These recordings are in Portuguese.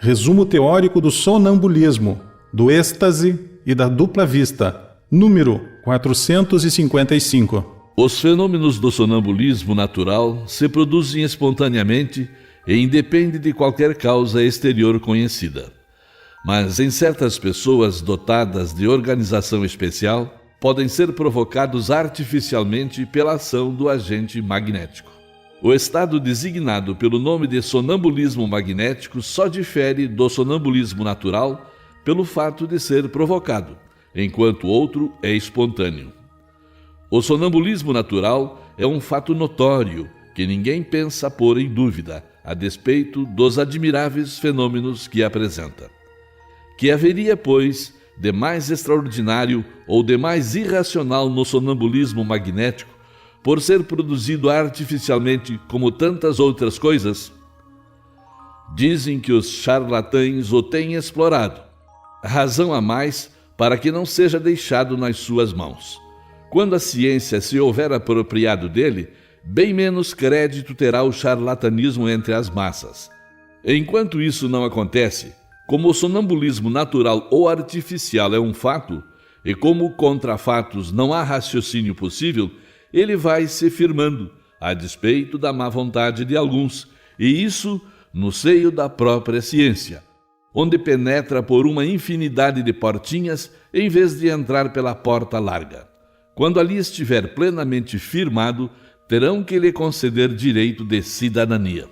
Resumo teórico do sonambulismo, do êxtase e da dupla vista, número 455. Os fenômenos do sonambulismo natural se produzem espontaneamente e independem de qualquer causa exterior conhecida. Mas em certas pessoas dotadas de organização especial, podem ser provocados artificialmente pela ação do agente magnético. O estado designado pelo nome de sonambulismo magnético só difere do sonambulismo natural pelo fato de ser provocado, enquanto o outro é espontâneo. O sonambulismo natural é um fato notório que ninguém pensa pôr em dúvida, a despeito dos admiráveis fenômenos que apresenta. Que haveria, pois, de mais extraordinário ou de mais irracional no sonambulismo magnético, por ser produzido artificialmente como tantas outras coisas? Dizem que os charlatães o têm explorado. Razão a mais para que não seja deixado nas suas mãos. Quando a ciência se houver apropriado dele, bem menos crédito terá o charlatanismo entre as massas. Enquanto isso não acontece, como o sonambulismo natural ou artificial é um fato, e como contra fatos não há raciocínio possível, ele vai se firmando, a despeito da má vontade de alguns, e isso no seio da própria ciência, onde penetra por uma infinidade de portinhas em vez de entrar pela porta larga. Quando ali estiver plenamente firmado, terão que lhe conceder direito de cidadania.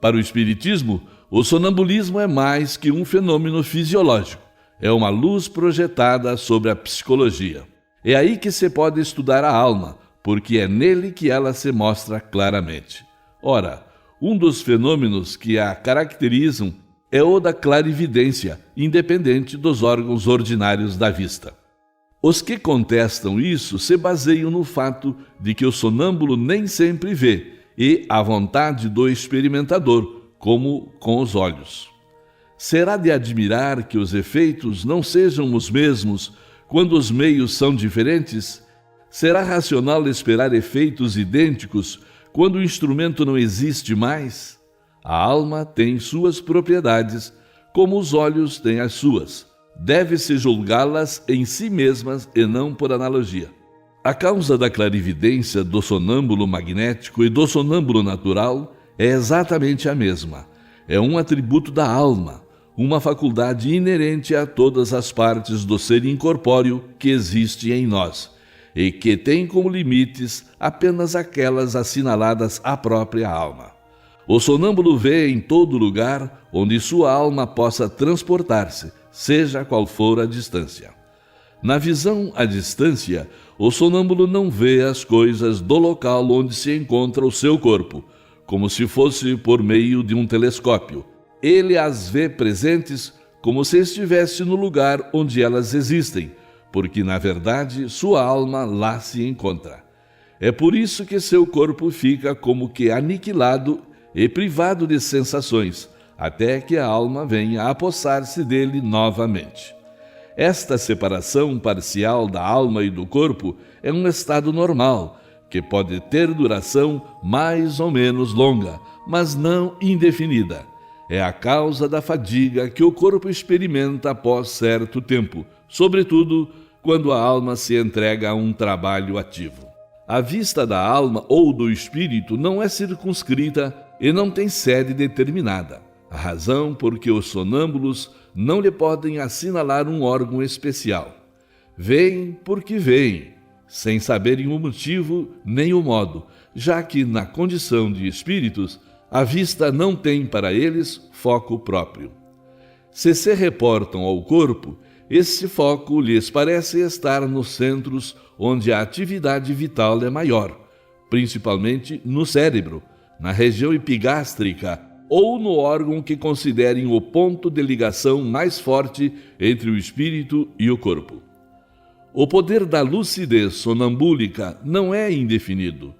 Para o Espiritismo, o sonambulismo é mais que um fenômeno fisiológico, é uma luz projetada sobre a psicologia. É aí que se pode estudar a alma, porque é nele que ela se mostra claramente. Ora, um dos fenômenos que a caracterizam é o da clarividência, independente dos órgãos ordinários da vista. Os que contestam isso se baseiam no fato de que o sonâmbulo nem sempre vê, e à vontade do experimentador, como com os olhos. Será de admirar que os efeitos não sejam os mesmos quando os meios são diferentes? Será racional esperar efeitos idênticos quando o instrumento não existe mais? A alma tem suas propriedades, como os olhos têm as suas. Deve-se julgá-las em si mesmas e não por analogia. A causa da clarividência do sonâmbulo magnético e do sonâmbulo natural é exatamente a mesma. É um atributo da alma, uma faculdade inerente a todas as partes do ser incorpóreo que existe em nós, e que tem como limites apenas aquelas assinaladas à própria alma. O sonâmbulo vê em todo lugar onde sua alma possa transportar-se, seja qual for a distância. Na visão à distância, o sonâmbulo não vê as coisas do local onde se encontra o seu corpo, como se fosse por meio de um telescópio. Ele as vê presentes como se estivesse no lugar onde elas existem, porque, na verdade, sua alma lá se encontra. É por isso que seu corpo fica como que aniquilado e privado de sensações, até que a alma venha a apossar-se dele novamente. Esta separação parcial da alma e do corpo é um estado normal, que pode ter duração mais ou menos longa, mas não indefinida. É a causa da fadiga que o corpo experimenta após certo tempo, sobretudo quando a alma se entrega a um trabalho ativo. A vista da alma ou do espírito não é circunscrita e não tem sede determinada. A razão por que os sonâmbulos não lhe podem assinalar um órgão especial. Veem porque veem, sem saberem o motivo nem o modo, já que, na condição de espíritos, a vista não tem para eles foco próprio. Se reportam ao corpo, esse foco lhes parece estar nos centros onde a atividade vital é maior, principalmente no cérebro, na região epigástrica ou no órgão que considerem o ponto de ligação mais forte entre o espírito e o corpo. O poder da lucidez sonambúlica não é indefinido.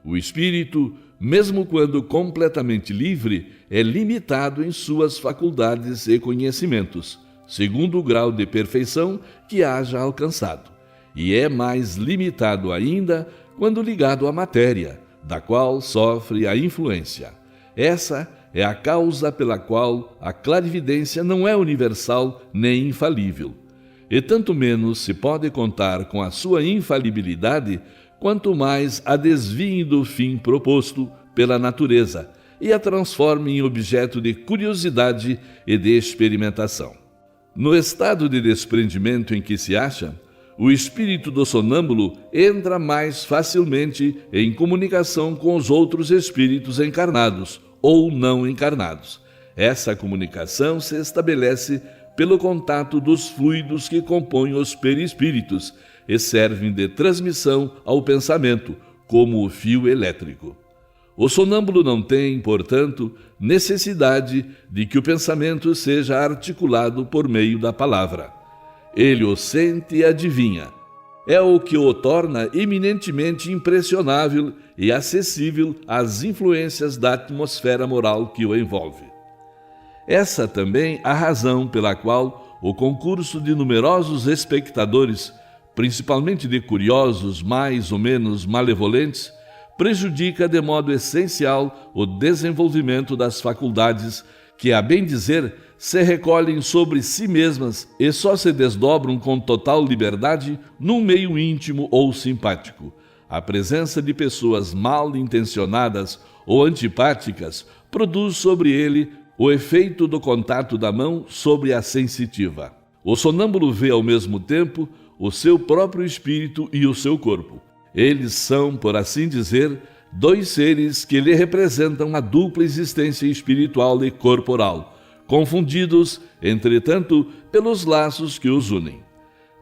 O espírito, mesmo quando completamente livre, é limitado em suas faculdades e conhecimentos, segundo o grau de perfeição que haja alcançado, e é mais limitado ainda quando ligado à matéria, da qual sofre a influência. Essa é a causa pela qual a clarividência não é universal nem infalível. E tanto menos se pode contar com a sua infalibilidade, quanto mais a desviem do fim proposto pela natureza e a transforme em objeto de curiosidade e de experimentação. No estado de desprendimento em que se acha, o espírito do sonâmbulo entra mais facilmente em comunicação com os outros espíritos encarnados ou não encarnados. Essa comunicação se estabelece pelo contato dos fluidos que compõem os perispíritos e servem de transmissão ao pensamento, como o fio elétrico. O sonâmbulo não tem, portanto, necessidade de que o pensamento seja articulado por meio da palavra. Ele o sente e adivinha. É o que o torna eminentemente impressionável e acessível às influências da atmosfera moral que o envolve. Essa também a razão pela qual o concurso de numerosos espectadores, principalmente de curiosos mais ou menos malevolentes, prejudica de modo essencial o desenvolvimento das faculdades que, a bem dizer, se recolhem sobre si mesmas e só se desdobram com total liberdade num meio íntimo ou simpático. A presença de pessoas mal intencionadas ou antipáticas produz sobre ele o efeito do contato da mão sobre a sensitiva. O sonâmbulo vê ao mesmo tempo o seu próprio espírito e o seu corpo. Eles são, por assim dizer, dois seres que lhe representam a dupla existência espiritual e corporal, confundidos, entretanto, pelos laços que os unem.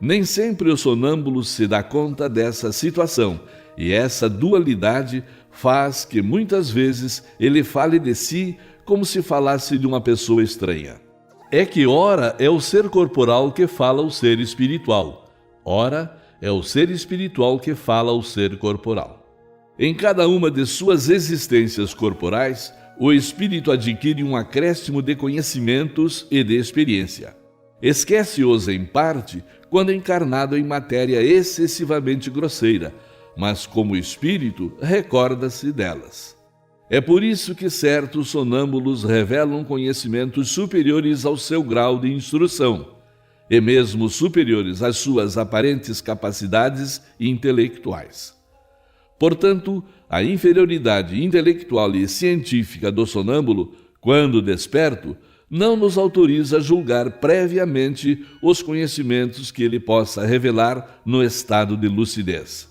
Nem sempre o sonâmbulo se dá conta dessa situação, e essa dualidade faz que muitas vezes ele fale de si como se falasse de uma pessoa estranha. É que ora é o ser corporal que fala ao ser espiritual, ora é o ser espiritual que fala ao ser corporal. Em cada uma de suas existências corporais, o espírito adquire um acréscimo de conhecimentos e de experiência. Esquece-os em parte quando encarnado em matéria excessivamente grosseira, mas como espírito recorda-se delas. É por isso que certos sonâmbulos revelam conhecimentos superiores ao seu grau de instrução, e mesmo superiores às suas aparentes capacidades intelectuais. Portanto, a inferioridade intelectual e científica do sonâmbulo, quando desperto, não nos autoriza a julgar previamente os conhecimentos que ele possa revelar no estado de lucidez.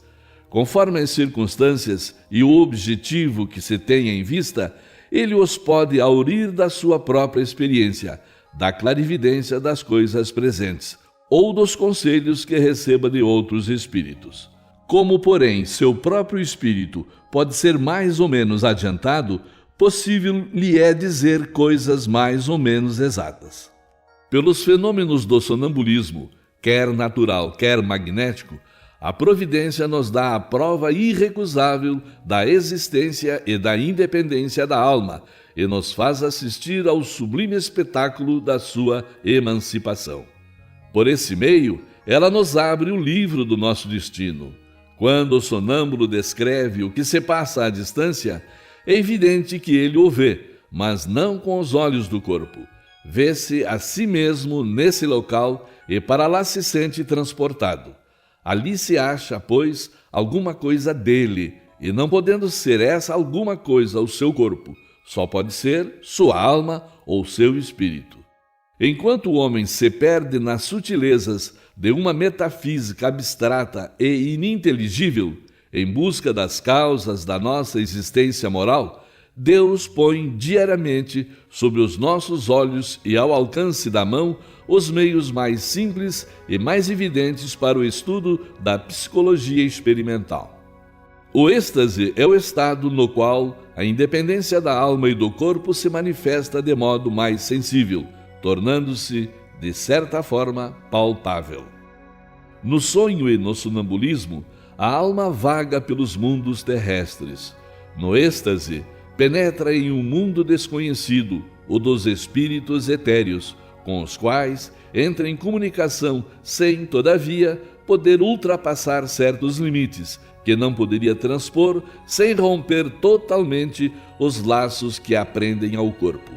Conforme as circunstâncias e o objetivo que se tenha em vista, ele os pode aurir da sua própria experiência, da clarividência das coisas presentes, ou dos conselhos que receba de outros espíritos. Como, porém, seu próprio espírito pode ser mais ou menos adiantado, possível lhe é dizer coisas mais ou menos exatas. Pelos fenômenos do sonambulismo, quer natural, quer magnético, a providência nos dá a prova irrecusável da existência e da independência da alma e nos faz assistir ao sublime espetáculo da sua emancipação. Por esse meio, ela nos abre o livro do nosso destino. Quando o sonâmbulo descreve o que se passa à distância, é evidente que ele o vê, mas não com os olhos do corpo. Vê-se a si mesmo nesse local e para lá se sente transportado. Ali se acha, pois, alguma coisa dele, e não podendo ser essa alguma coisa o seu corpo, só pode ser sua alma ou seu espírito. Enquanto o homem se perde nas sutilezas de uma metafísica abstrata e ininteligível, em busca das causas da nossa existência moral, Deus põe diariamente sobre os nossos olhos e ao alcance da mão os meios mais simples e mais evidentes para o estudo da psicologia experimental. O êxtase é o estado no qual a independência da alma e do corpo se manifesta de modo mais sensível, tornando-se, de certa forma, palpável. No sonho e no sonambulismo, a alma vaga pelos mundos terrestres. No êxtase, penetra em um mundo desconhecido, o dos espíritos etéreos, com os quais entra em comunicação sem, todavia, poder ultrapassar certos limites, que não poderia transpor sem romper totalmente os laços que a prendem ao corpo.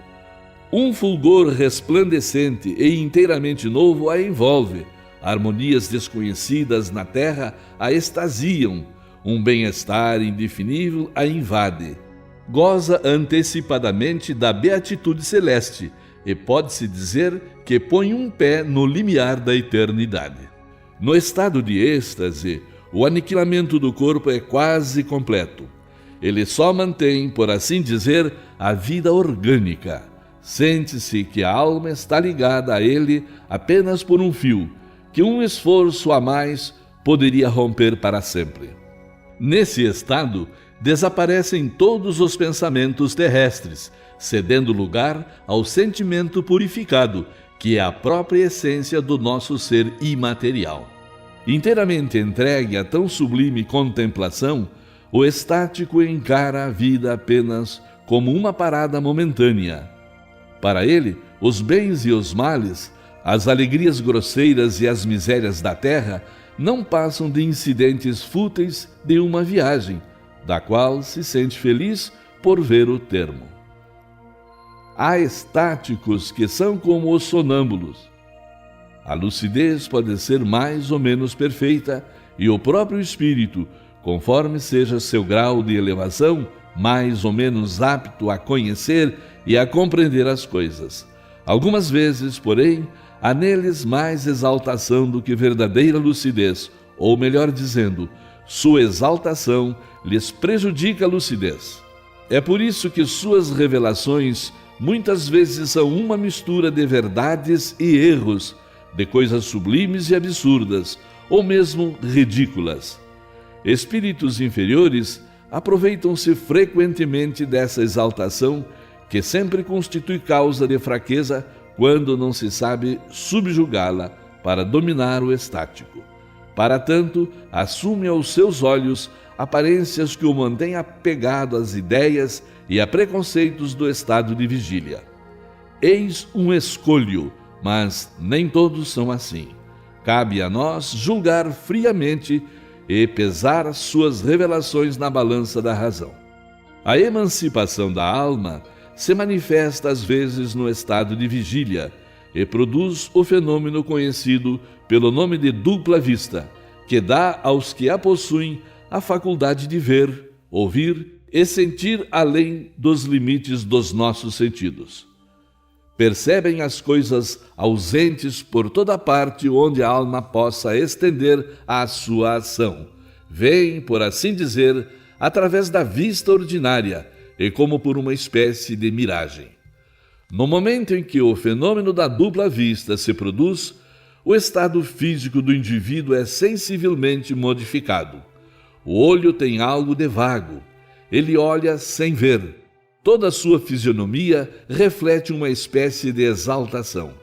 Um fulgor resplandecente e inteiramente novo a envolve, harmonias desconhecidas na terra a extasiam, um bem-estar indefinível a invade. Goza antecipadamente da beatitude celeste e pode-se dizer que põe um pé no limiar da eternidade. No estado de êxtase, o aniquilamento do corpo é quase completo. Ele só mantém, por assim dizer, a vida orgânica. Sente-se que a alma está ligada a ele apenas por um fio, que um esforço a mais poderia romper para sempre. Nesse estado, desaparecem todos os pensamentos terrestres, cedendo lugar ao sentimento purificado, que é a própria essência do nosso ser imaterial. Inteiramente entregue a tão sublime contemplação, o estático encara a vida apenas como uma parada momentânea. Para ele, os bens e os males, as alegrias grosseiras e as misérias da terra não passam de incidentes fúteis de uma viagem, da qual se sente feliz por ver o termo. Há estáticos que são como os sonâmbulos. A lucidez pode ser mais ou menos perfeita e o próprio espírito, conforme seja seu grau de elevação, mais ou menos apto a conhecer e a compreender as coisas. Algumas vezes, porém, há neles mais exaltação do que verdadeira lucidez, ou melhor dizendo, sua exaltação lhes prejudica a lucidez. É por isso que suas revelações muitas vezes são uma mistura de verdades e erros, de coisas sublimes e absurdas, ou mesmo ridículas. Espíritos inferiores aproveitam-se frequentemente dessa exaltação, que sempre constitui causa de fraqueza quando não se sabe subjugá-la para dominar o estático. Para tanto, assume aos seus olhos aparências que o mantêm apegado às ideias e a preconceitos do estado de vigília. Eis um escolho, mas nem todos são assim. Cabe a nós julgar friamente e pesar suas revelações na balança da razão. A emancipação da alma se manifesta às vezes no estado de vigília e produz o fenômeno conhecido pelo nome de dupla vista, que dá aos que a possuem a faculdade de ver, ouvir e sentir além dos limites dos nossos sentidos. Percebem as coisas ausentes por toda parte onde a alma possa estender a sua ação. Veem, por assim dizer, através da vista ordinária e como por uma espécie de miragem. No momento em que o fenômeno da dupla vista se produz, o estado físico do indivíduo é sensivelmente modificado. O olho tem algo de vago. Ele olha sem ver. Toda a sua fisionomia reflete uma espécie de exaltação.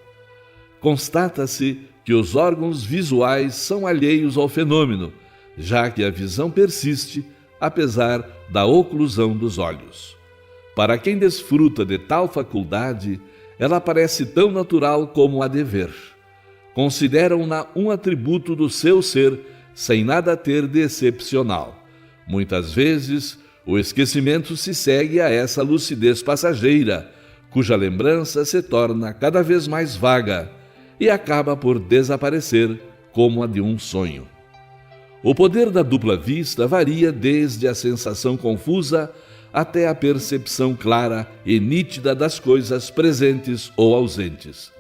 Constata-se que os órgãos visuais são alheios ao fenômeno, já que a visão persiste, apesar da oclusão dos olhos. Para quem desfruta de tal faculdade, ela parece tão natural como a de ver. Consideram-na um atributo do seu ser, sem nada ter de excepcional. Muitas vezes, o esquecimento se segue a essa lucidez passageira, cuja lembrança se torna cada vez mais vaga e acaba por desaparecer como a de um sonho. O poder da dupla vista varia desde a sensação confusa até a percepção clara e nítida das coisas presentes ou ausentes.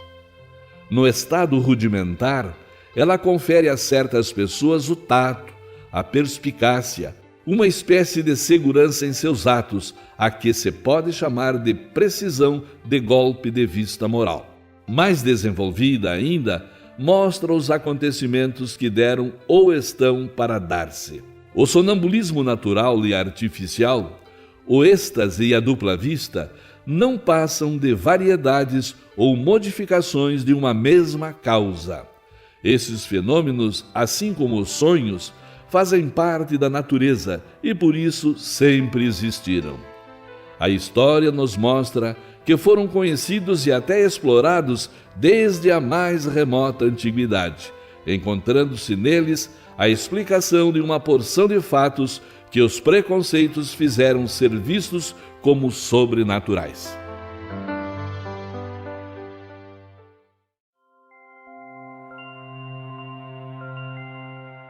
No estado rudimentar, ela confere a certas pessoas o tato, a perspicácia, uma espécie de segurança em seus atos, a que se pode chamar de precisão de golpe de vista moral. Mais desenvolvida ainda, mostra os acontecimentos que deram ou estão para dar-se. O sonambulismo natural e artificial, o êxtase e a dupla vista, não passam de variedades ou modificações de uma mesma causa. Esses fenômenos, assim como os sonhos, fazem parte da natureza e por isso sempre existiram. A história nos mostra que foram conhecidos e até explorados desde a mais remota antiguidade, encontrando-se neles a explicação de uma porção de fatos que os preconceitos fizeram ser vistos como sobrenaturais.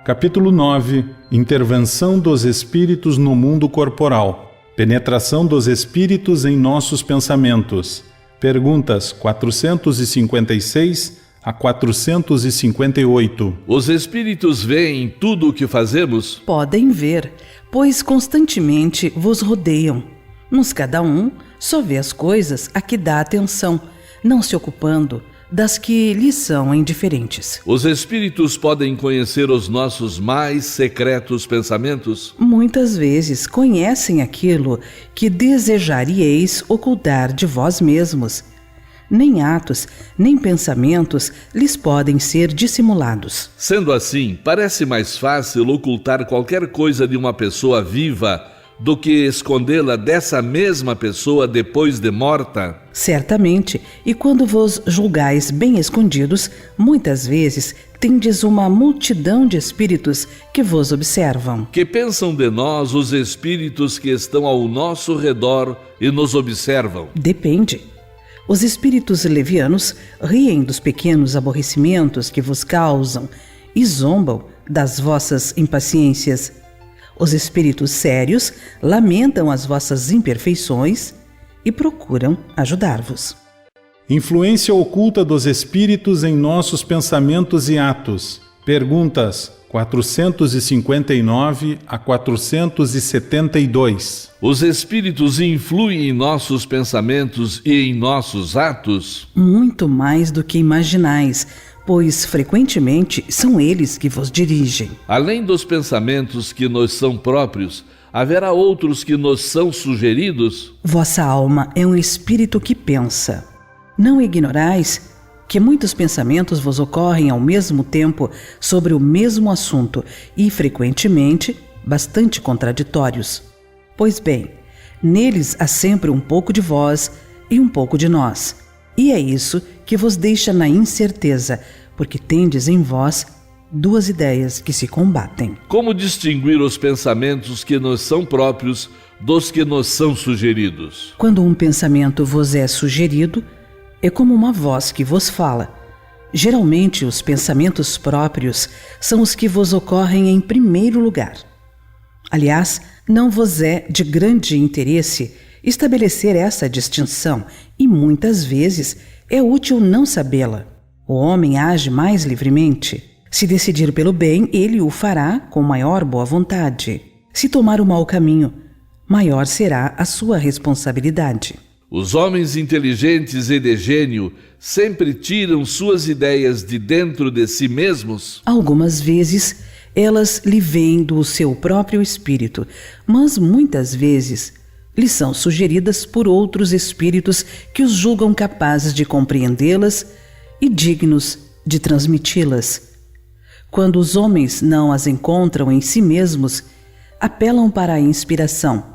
Capítulo 9. Intervenção dos espíritos no mundo corporal. Penetração dos espíritos em nossos pensamentos. Perguntas 456 a 458. Os espíritos veem tudo o que fazemos? Podem ver, pois constantemente vos rodeiam. Mas cada um só vê as coisas a que dá atenção, não se ocupando das que lhe são indiferentes. Os espíritos podem conhecer os nossos mais secretos pensamentos? Muitas vezes conhecem aquilo que desejaríeis ocultar de vós mesmos. Nem atos, nem pensamentos lhes podem ser dissimulados. Sendo assim, parece mais fácil ocultar qualquer coisa de uma pessoa viva do que escondê-la dessa mesma pessoa depois de morta? Certamente, e quando vos julgais bem escondidos, muitas vezes tendes uma multidão de espíritos que vos observam. Que pensam de nós os espíritos que estão ao nosso redor e nos observam? Depende. Os espíritos levianos riem dos pequenos aborrecimentos que vos causam e zombam das vossas impaciências. Os espíritos sérios lamentam as vossas imperfeições e procuram ajudar-vos. Influência oculta dos espíritos em nossos pensamentos e atos. Perguntas 459 a 472. Os espíritos influem em nossos pensamentos e em nossos atos? Muito mais do que imaginais, pois frequentemente são eles que vos dirigem. Além dos pensamentos que nos são próprios, haverá outros que nos são sugeridos? Vossa alma é um espírito que pensa. Não ignorais que muitos pensamentos vos ocorrem ao mesmo tempo sobre o mesmo assunto e, frequentemente, bastante contraditórios. Pois bem, neles há sempre um pouco de vós e um pouco de nós. E é isso que vos deixa na incerteza, porque tendes em vós duas ideias que se combatem. Como distinguir os pensamentos que nos são próprios dos que nos são sugeridos? Quando um pensamento vos é sugerido, é como uma voz que vos fala. Geralmente, os pensamentos próprios são os que vos ocorrem em primeiro lugar. Aliás, não vos é de grande interesse estabelecer essa distinção e muitas vezes é útil não sabê-la. O homem age mais livremente. Se decidir pelo bem, ele o fará com maior boa vontade. Se tomar o mau caminho, maior será a sua responsabilidade. Os homens inteligentes e de gênio sempre tiram suas ideias de dentro de si mesmos? Algumas vezes elas lhe vêm do seu próprio espírito, mas muitas vezes lhes são sugeridas por outros espíritos que os julgam capazes de compreendê-las e dignos de transmiti-las. Quando os homens não as encontram em si mesmos, apelam para a inspiração.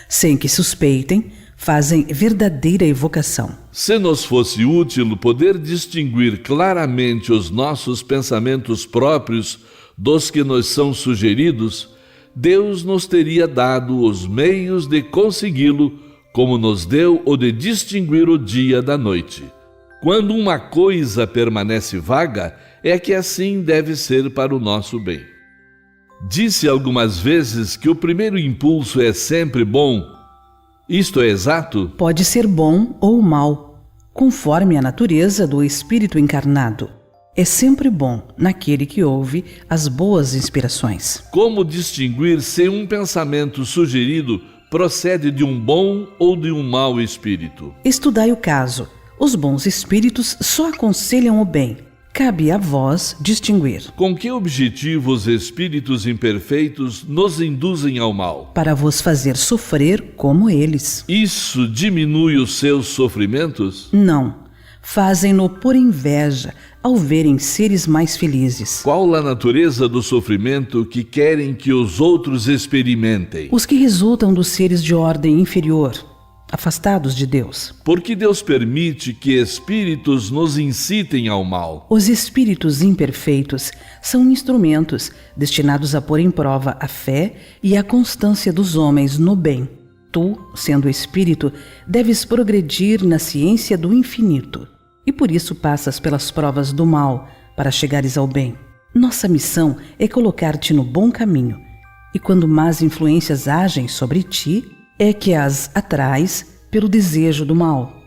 Sem que suspeitem, fazem verdadeira evocação. Se nos fosse útil poder distinguir claramente os nossos pensamentos próprios dos que nos são sugeridos, Deus nos teria dado os meios de consegui-lo, como nos deu o de distinguir o dia da noite. Quando uma coisa permanece vaga, é que assim deve ser para o nosso bem. Disse algumas vezes que o primeiro impulso é sempre bom. Isto é exato? Pode ser bom ou mau, conforme a natureza do espírito encarnado. É sempre bom naquele que ouve as boas inspirações. Como distinguir se um pensamento sugerido procede de um bom ou de um mau espírito? Estudai o caso. Os bons espíritos só aconselham o bem. Cabe a vós distinguir. Com que objetivo os espíritos imperfeitos nos induzem ao mal? Para vos fazer sofrer como eles. Isso diminui os seus sofrimentos? Não. Fazem-no por inveja ao verem seres mais felizes. Qual a natureza do sofrimento que querem que os outros experimentem? Os que resultam dos seres de ordem inferior. afastados de Deus. Porque Deus permite que espíritos nos incitem ao mal. Os espíritos imperfeitos são instrumentos destinados a pôr em prova a fé e a constância dos homens no bem. Tu, sendo espírito, deves progredir na ciência do infinito, e por isso passas pelas provas do mal para chegares ao bem. Nossa missão é colocar-te no bom caminho, e quando más influências agem sobre ti, é que as atrais pelo desejo do mal,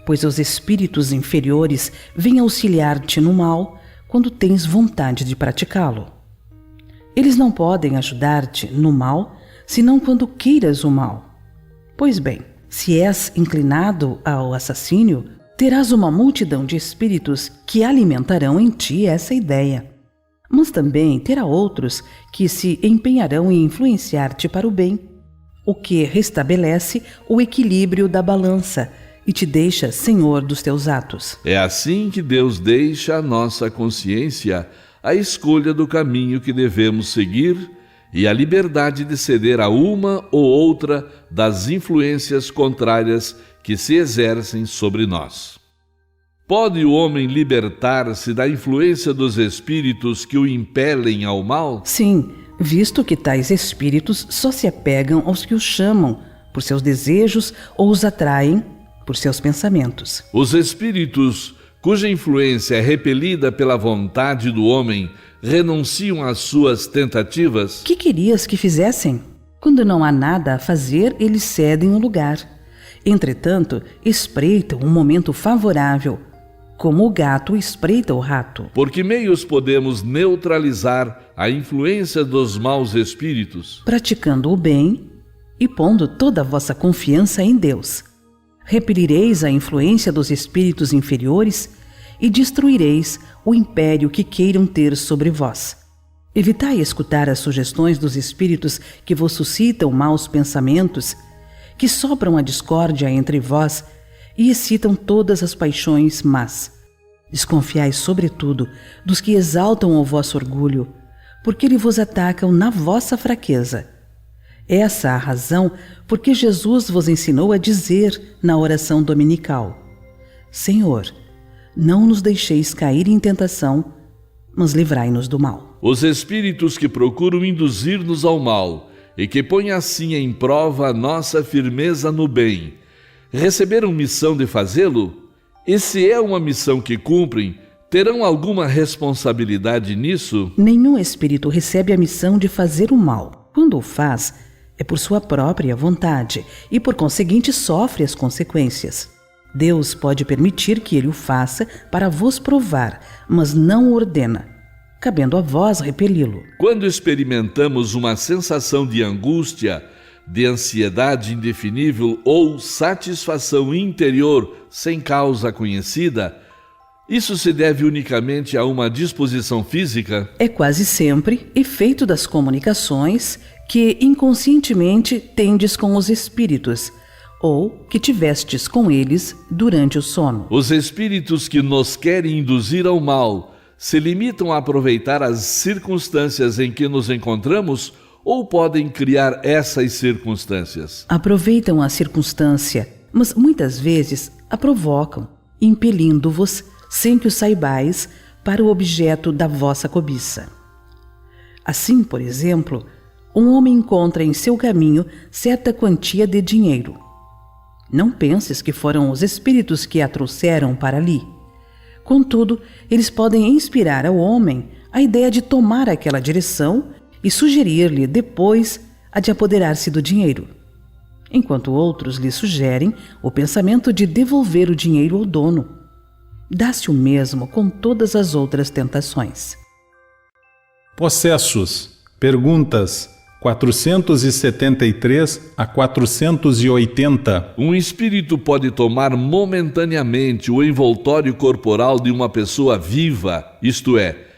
pois os espíritos inferiores vêm auxiliar-te no mal quando tens vontade de praticá-lo. Eles não podem ajudar-te no mal, senão quando queiras o mal. Pois bem, se és inclinado ao assassínio, terás uma multidão de espíritos que alimentarão em ti essa ideia. Mas também terá outros que se empenharão em influenciar-te para o bem, o que restabelece o equilíbrio da balança e te deixa senhor dos teus atos. É assim que Deus deixa à nossa consciência a escolha do caminho que devemos seguir e a liberdade de ceder a uma ou outra das influências contrárias que se exercem sobre nós. Pode o homem libertar-se da influência dos espíritos que o impelem ao mal? Sim, visto que tais espíritos só se apegam aos que os chamam por seus desejos ou os atraem por seus pensamentos. Os espíritos cuja influência é repelida pela vontade do homem renunciam às suas tentativas? Que querias que fizessem? Quando não há nada a fazer, eles cedem o lugar. Entretanto, espreitam um momento favorável, como o gato espreita o rato. Por que meios podemos neutralizar a influência dos maus espíritos? Praticando o bem e pondo toda a vossa confiança em Deus. Repelireis a influência dos espíritos inferiores e destruireis o império que queiram ter sobre vós. Evitai escutar as sugestões dos espíritos que vos suscitam maus pensamentos, que sopram a discórdia entre vós e excitam todas as paixões más. Desconfiai, sobretudo, dos que exaltam o vosso orgulho, porque eles vos atacam na vossa fraqueza. Essa a razão por que Jesus vos ensinou a dizer na oração dominical: Senhor, não nos deixeis cair em tentação, mas livrai-nos do mal. Os espíritos que procuram induzir-nos ao mal e que põem assim em prova a nossa firmeza no bem, receberam missão de fazê-lo? E se é uma missão que cumprem, terão alguma responsabilidade nisso? Nenhum espírito recebe a missão de fazer o mal. Quando o faz, é por sua própria vontade e, por conseguinte, sofre as consequências. Deus pode permitir que ele o faça para vos provar, mas não o ordena, cabendo a vós repeli-lo. Quando experimentamos uma sensação de angústia, de ansiedade indefinível ou satisfação interior sem causa conhecida, isso se deve unicamente a uma disposição física? É quase sempre efeito das comunicações que inconscientemente tendes com os espíritos, ou que tivestes com eles durante o sono. Os espíritos que nos querem induzir ao mal se limitam a aproveitar as circunstâncias em que nos encontramos ou podem criar essas circunstâncias? Aproveitam a circunstância, mas muitas vezes a provocam, impelindo-vos, sem que o saibais, para o objeto da vossa cobiça. Assim, por exemplo, um homem encontra em seu caminho certa quantia de dinheiro. Não penses que foram os espíritos que a trouxeram para ali. Contudo, eles podem inspirar ao homem a ideia de tomar aquela direção e sugerir-lhe depois a de apoderar-se do dinheiro, enquanto outros lhe sugerem o pensamento de devolver o dinheiro ao dono. Dá-se o mesmo com todas as outras tentações. Possessos. Perguntas 473 a 480. Um espírito pode tomar momentaneamente o envoltório corporal de uma pessoa viva, isto é,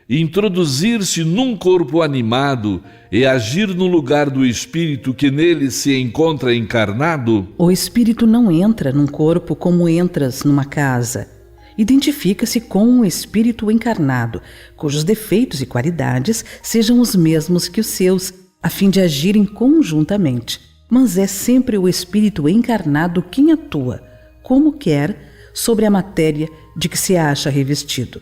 introduzir-se num corpo animado e agir no lugar do espírito que nele se encontra encarnado? O espírito não entra num corpo como entras numa casa. Identifica-se com um espírito encarnado, cujos defeitos e qualidades sejam os mesmos que os seus, a fim de agirem conjuntamente. mas é sempre o espírito encarnado quem atua, como quer, sobre a matéria de que se acha revestido.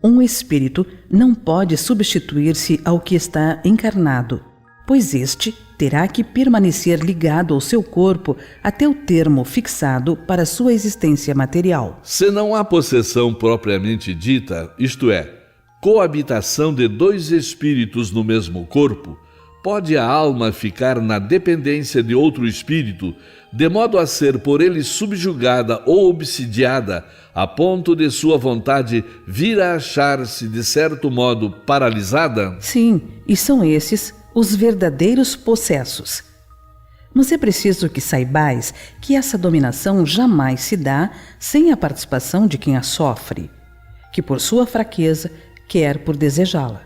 Um espírito não pode substituir-se ao que está encarnado, pois este terá que permanecer ligado ao seu corpo até o termo fixado para sua existência material. Se não há possessão propriamente dita, isto é, coabitação de dois espíritos no mesmo corpo, pode a alma ficar na dependência de outro espírito, de modo a ser por ele subjugada ou obsidiada, a ponto de sua vontade vir a achar-se, de certo modo, paralisada? Sim, e são esses os verdadeiros possessos. Mas é preciso que saibais que essa dominação jamais se dá sem a participação de quem a sofre, que por sua fraqueza quer por desejá-la.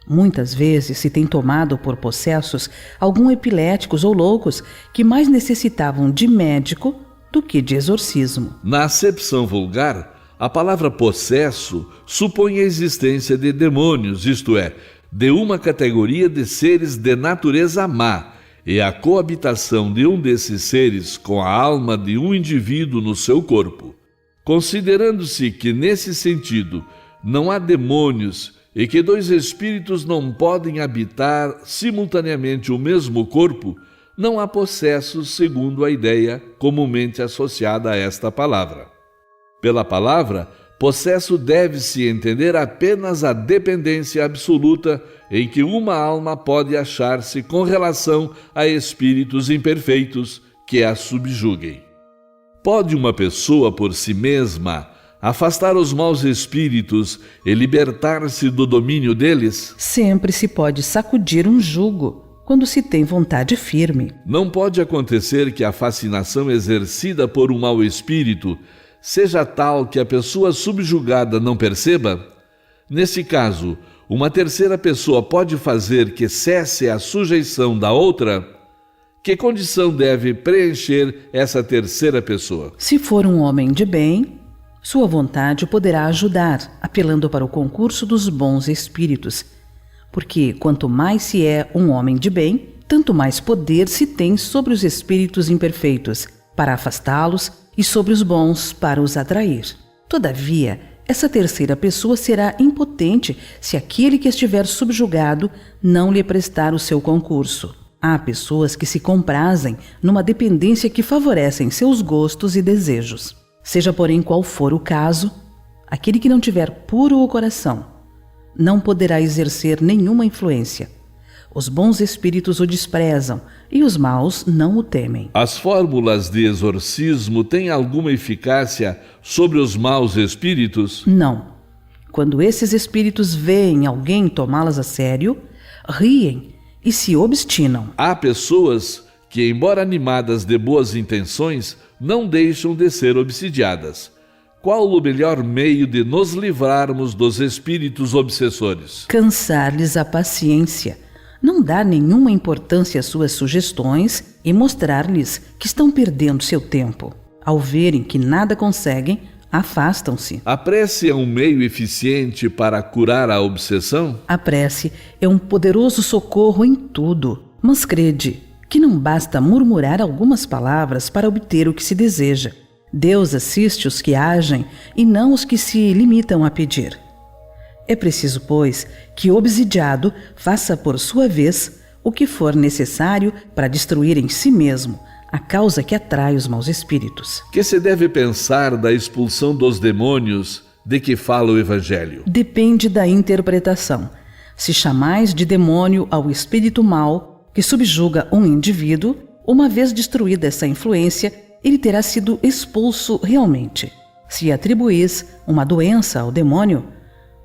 Muitas vezes se tem tomado por possessos alguns epiléticos ou loucos que mais necessitavam de médico do que de exorcismo. Na acepção vulgar, a palavra possesso supõe a existência de demônios, isto é, de uma categoria de seres de natureza má, e a coabitação de um desses seres com a alma de um indivíduo no seu corpo. Considerando-se que, nesse sentido, não há demônios e que dois espíritos não podem habitar simultaneamente o mesmo corpo, não há possessos segundo a ideia comumente associada a esta palavra. Pela palavra, possesso deve-se entender apenas a dependência absoluta em que uma alma pode achar-se com relação a espíritos imperfeitos que a subjuguem. Pode uma pessoa por si mesma afastar os maus espíritos e libertar-se do domínio deles? Sempre se pode sacudir um jugo quando se tem vontade firme. Não pode acontecer que a fascinação exercida por um mau espírito seja tal que a pessoa subjugada não perceba? Nesse caso, uma terceira pessoa pode fazer que cesse a sujeição da outra? Que condição deve preencher essa terceira pessoa? Se for um homem de bem, sua vontade poderá ajudar, apelando para o concurso dos bons espíritos, porque quanto mais se é um homem de bem, tanto mais poder se tem sobre os espíritos imperfeitos, para afastá-los, e sobre os bons para os atrair. Todavia, essa terceira pessoa será impotente se aquele que estiver subjugado não lhe prestar o seu concurso. Há pessoas que se comprazem numa dependência que favorecem seus gostos e desejos. Seja, porém, qual for o caso, aquele que não tiver puro o coração não poderá exercer nenhuma influência. Os bons espíritos o desprezam e os maus não o temem. As fórmulas de exorcismo têm alguma eficácia sobre os maus espíritos? Não. Quando esses espíritos veem alguém tomá-las a sério, riem e se obstinam. Há pessoas que, embora animadas de boas intenções, não deixam de ser obsidiadas. Qual o melhor meio de nos livrarmos dos espíritos obsessores? Cansar-lhes a paciência, não dar nenhuma importância às suas sugestões e mostrar-lhes que estão perdendo seu tempo. Ao verem que nada conseguem, afastam-se. A prece é um meio eficiente para curar a obsessão? A prece é um poderoso socorro em tudo, mas crede que não basta murmurar algumas palavras para obter o que se deseja. Deus assiste os que agem e não os que se limitam a pedir. É preciso, pois, que o obsidiado faça por sua vez o que for necessário para destruir em si mesmo a causa que atrai os maus espíritos. Que se deve pensar da expulsão dos demônios de que fala o Evangelho? Depende da interpretação. Se chamais de demônio ao espírito mau que subjuga um indivíduo, uma vez destruída essa influência, ele terá sido expulso realmente. Se atribuís uma doença ao demônio,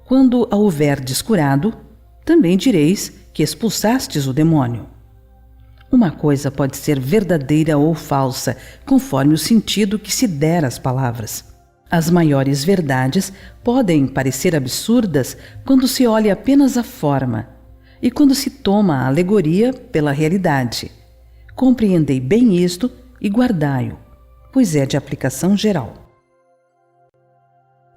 quando a houverdes curado, também direis que expulsastes o demônio. Uma coisa pode ser verdadeira ou falsa, conforme o sentido que se der às palavras. As maiores verdades podem parecer absurdas quando se olha apenas a forma e quando se toma a alegoria pela realidade. Compreendei bem isto e guardai-o, pois é de aplicação geral.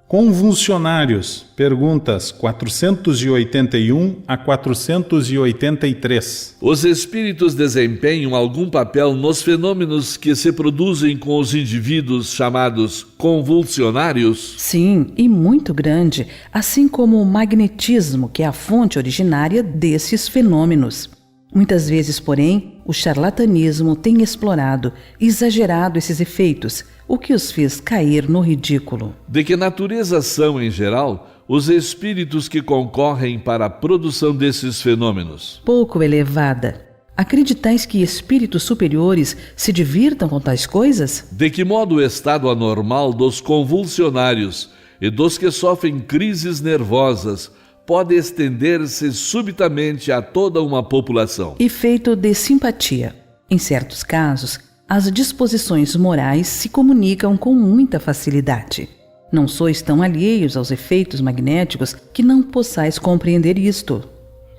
Convulsionários. Perguntas 481 a 483. Os espíritos desempenham algum papel nos fenômenos que se produzem com os indivíduos chamados convulsionários? Sim, e muito grande, assim como o magnetismo, que é a fonte originária desses fenômenos. Muitas vezes, porém, o charlatanismo tem explorado e exagerado esses efeitos, o que os fez cair no ridículo. De que natureza são, em geral, os espíritos que concorrem para a produção desses fenômenos? Pouco elevada. Acreditais que espíritos superiores se divirtam com tais coisas? De que modo o estado anormal dos convulsionários e dos que sofrem crises nervosas pode estender-se subitamente a toda uma população? E feito de simpatia. Em certos casos, as disposições morais se comunicam com muita facilidade. Não sois tão alheios aos efeitos magnéticos que não possais compreender isto.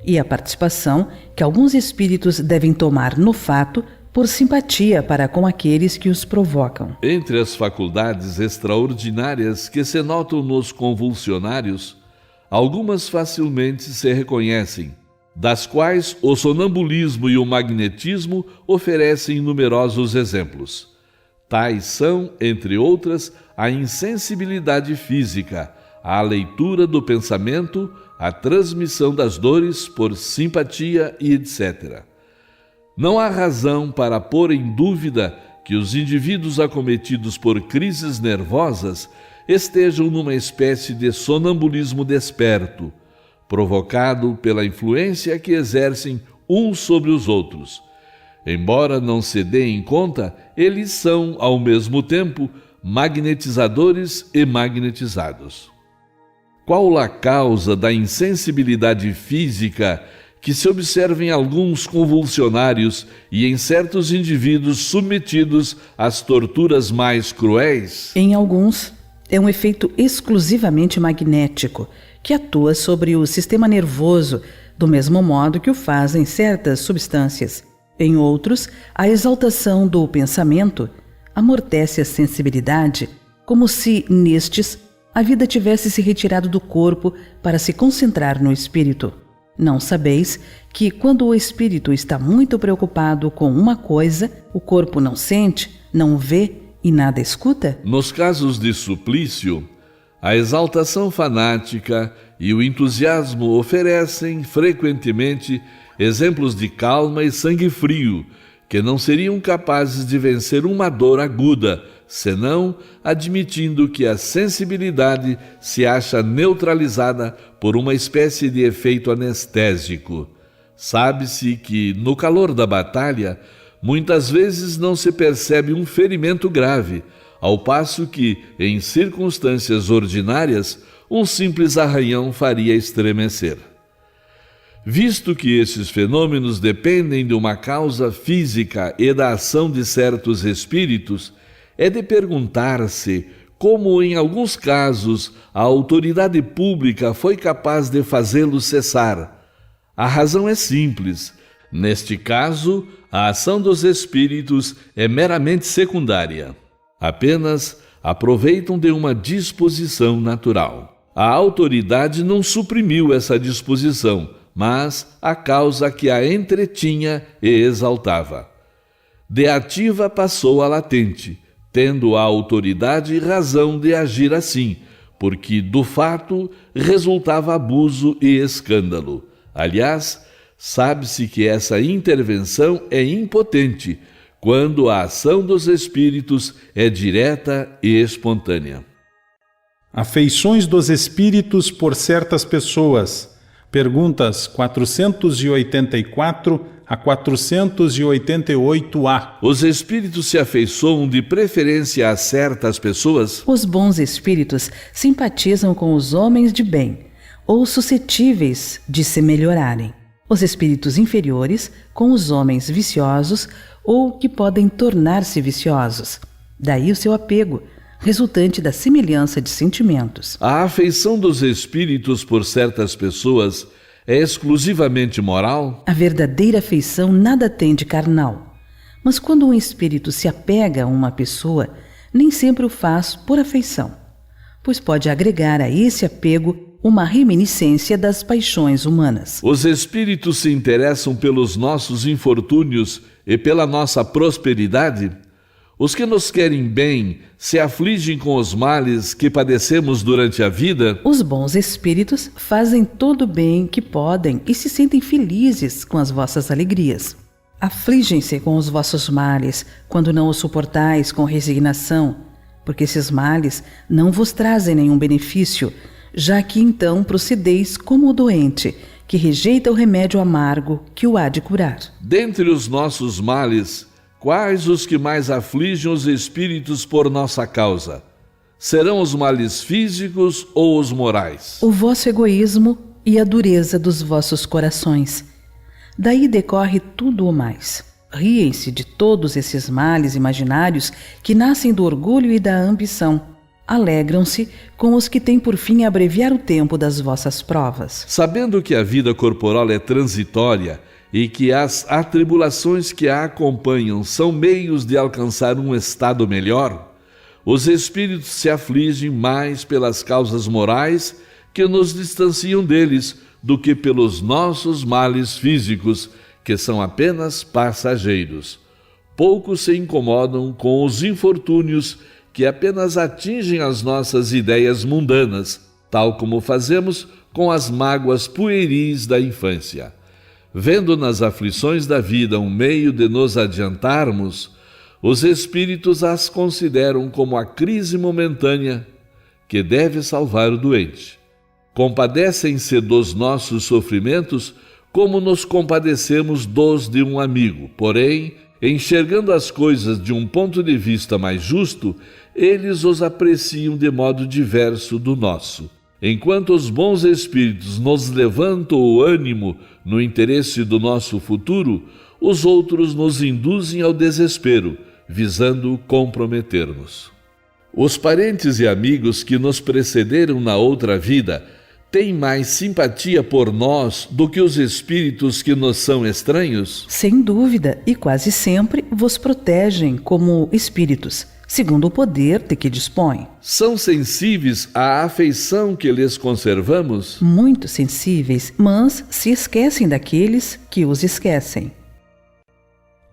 E a participação que alguns espíritos devem tomar no fato por simpatia para com aqueles que os provocam. Entre as faculdades extraordinárias que se notam nos convulsionários, algumas facilmente se reconhecem, das quais o sonambulismo e o magnetismo oferecem numerosos exemplos. Tais são, entre outras, a insensibilidade física, a leitura do pensamento, a transmissão das dores por simpatia e etc. Não há razão para pôr em dúvida que os indivíduos acometidos por crises nervosas estejam numa espécie de sonambulismo desperto, provocado pela influência que exercem uns sobre os outros. Embora não se dê em conta, eles são, ao mesmo tempo, magnetizadores e magnetizados. Qual a causa da insensibilidade física que se observa em alguns convulsionários e em certos indivíduos submetidos às torturas mais cruéis? Em alguns, é um efeito exclusivamente magnético, que atua sobre o sistema nervoso, do mesmo modo que o fazem certas substâncias. Em outros, a exaltação do pensamento amortece a sensibilidade, como se, nestes, a vida tivesse se retirado do corpo para se concentrar no espírito. Não sabeis que, quando o espírito está muito preocupado com uma coisa, o corpo não sente, não vê e nada escuta? Nos casos de suplício, a exaltação fanática e o entusiasmo oferecem, frequentemente, exemplos de calma e sangue frio, que não seriam capazes de vencer uma dor aguda, senão admitindo que a sensibilidade se acha neutralizada por uma espécie de efeito anestésico. Sabe-se que, no calor da batalha, muitas vezes não se percebe um ferimento grave, ao passo que, em circunstâncias ordinárias, um simples arranhão faria estremecer. Visto que esses fenômenos dependem de uma causa física e da ação de certos espíritos, é de perguntar-se como, em alguns casos, a autoridade pública foi capaz de fazê-los cessar. A razão é simples. Neste caso, a ação dos espíritos é meramente secundária. Apenas aproveitam de uma disposição natural. A autoridade não suprimiu essa disposição, mas a causa que a entretinha e exaltava. De ativa passou a latente, tendo a autoridade razão de agir assim, porque do fato resultava abuso e escândalo. Aliás, sabe-se que essa intervenção é impotente, quando a ação dos espíritos é direta e espontânea. Afeições dos espíritos por certas pessoas. Perguntas 484 a 488A. Os espíritos se afeiçoam de preferência a certas pessoas? Os bons espíritos simpatizam com os homens de bem, ou suscetíveis de se melhorarem. Os espíritos inferiores com os homens viciosos ou que podem tornar-se viciosos. Daí o seu apego, resultante da semelhança de sentimentos. A afeição dos espíritos por certas pessoas é exclusivamente moral? A verdadeira afeição nada tem de carnal. Mas quando um espírito se apega a uma pessoa, nem sempre o faz por afeição. pois pode agregar a esse apego uma reminiscência das paixões humanas. Os espíritos se interessam pelos nossos infortúnios e pela nossa prosperidade? Os que nos querem bem se afligem com os males que padecemos durante a vida? Os bons espíritos fazem todo o bem que podem e se sentem felizes com as vossas alegrias. Afligem-se com os vossos males, quando não os suportais com resignação, porque esses males não vos trazem nenhum benefício, já que então procedeis como o doente, que rejeita o remédio amargo que o há de curar. Dentre os nossos males, quais os que mais afligem os espíritos por nossa causa? Serão os males físicos ou os morais? O vosso egoísmo e a dureza dos vossos corações. Daí decorre tudo o mais. Riem-se de todos esses males imaginários que nascem do orgulho e da ambição. Alegram-se com os que têm por fim abreviar o tempo das vossas provas. Sabendo que a vida corporal é transitória e que as atribulações que a acompanham são meios de alcançar um estado melhor, os espíritos se afligem mais pelas causas morais que nos distanciam deles do que pelos nossos males físicos, que são apenas passageiros. Poucos se incomodam com os infortúnios que apenas atingem as nossas ideias mundanas, tal como fazemos com as mágoas pueris da infância. Vendo nas aflições da vida um meio de nos adiantarmos, os espíritos as consideram como a crise momentânea que deve salvar o doente. Compadecem-se dos nossos sofrimentos como nos compadecemos dos de um amigo, porém, enxergando as coisas de um ponto de vista mais justo, eles os apreciam de modo diverso do nosso. Enquanto os bons espíritos nos levantam o ânimo no interesse do nosso futuro, os outros nos induzem ao desespero, visando comprometer-nos. Os parentes e amigos que nos precederam na outra vida têm mais simpatia por nós do que os espíritos que nos são estranhos? Sem dúvida, e quase sempre vos protegem como espíritos, segundo o poder de que dispõem. São sensíveis à afeição que lhes conservamos? Muito sensíveis, mas se esquecem daqueles que os esquecem.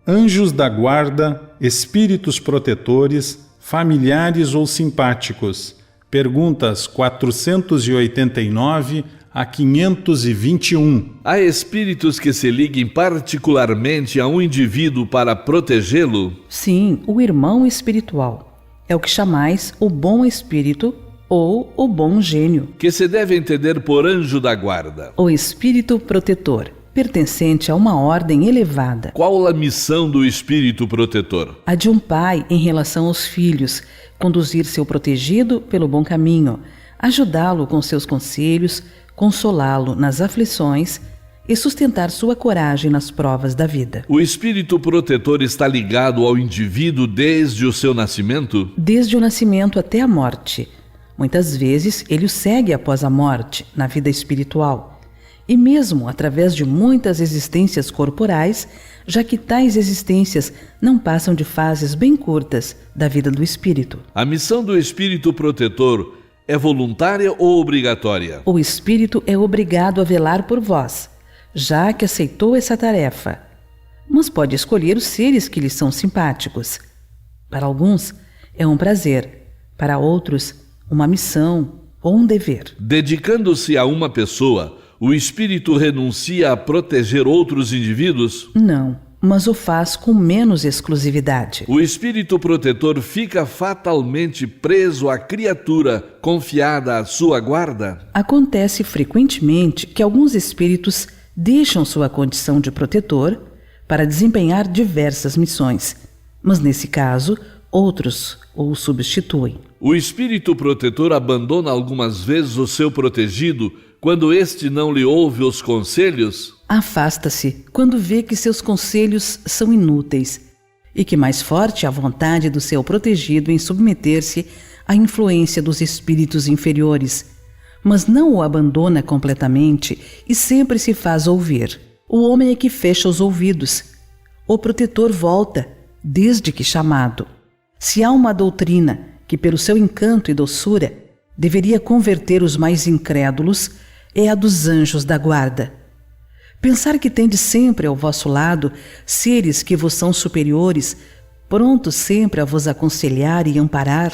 Anjos da guarda, espíritos protetores, familiares ou simpáticos. Perguntas 489 a 521. Há espíritos que se liguem particularmente a um indivíduo para protegê-lo? Sim, o irmão espiritual. É o que chamais o bom espírito ou o bom gênio. Que se deve entender por anjo da guarda? O espírito protetor, pertencente a uma ordem elevada. Qual a missão do espírito protetor? A de um pai em relação aos filhos, conduzir seu protegido pelo bom caminho, ajudá-lo com seus conselhos, consolá-lo nas aflições e sustentar sua coragem nas provas da vida. O espírito protetor está ligado ao indivíduo desde o seu nascimento? Desde o nascimento até a morte. Muitas vezes ele o segue após a morte, na vida espiritual. E mesmo através de muitas existências corporais, já que tais existências não passam de fases bem curtas da vida do espírito. A missão do espírito protetor é voluntária ou obrigatória? O espírito é obrigado a velar por vós, já que aceitou essa tarefa, mas pode escolher os seres que lhe são simpáticos. Para alguns é um prazer, para outros uma missão ou um dever. Dedicando-se a uma pessoa, o espírito renuncia a proteger outros indivíduos? Não, mas o faz com menos exclusividade. O espírito protetor fica fatalmente preso à criatura confiada à sua guarda? Acontece frequentemente que alguns espíritos deixam sua condição de protetor para desempenhar diversas missões, mas nesse caso, outros o substituem. O espírito protetor abandona algumas vezes o seu protegido quando este não lhe ouve os conselhos? Afasta-se quando vê que seus conselhos são inúteis e que mais forte é a vontade do seu protegido em submeter-se à influência dos espíritos inferiores, mas não o abandona completamente e sempre se faz ouvir. O homem é que fecha os ouvidos. O protetor volta, desde que chamado. Se há uma doutrina que, pelo seu encanto e doçura, deveria converter os mais incrédulos é a dos anjos da guarda. Pensar que tendes sempre ao vosso lado seres que vos são superiores, prontos sempre a vos aconselhar e amparar,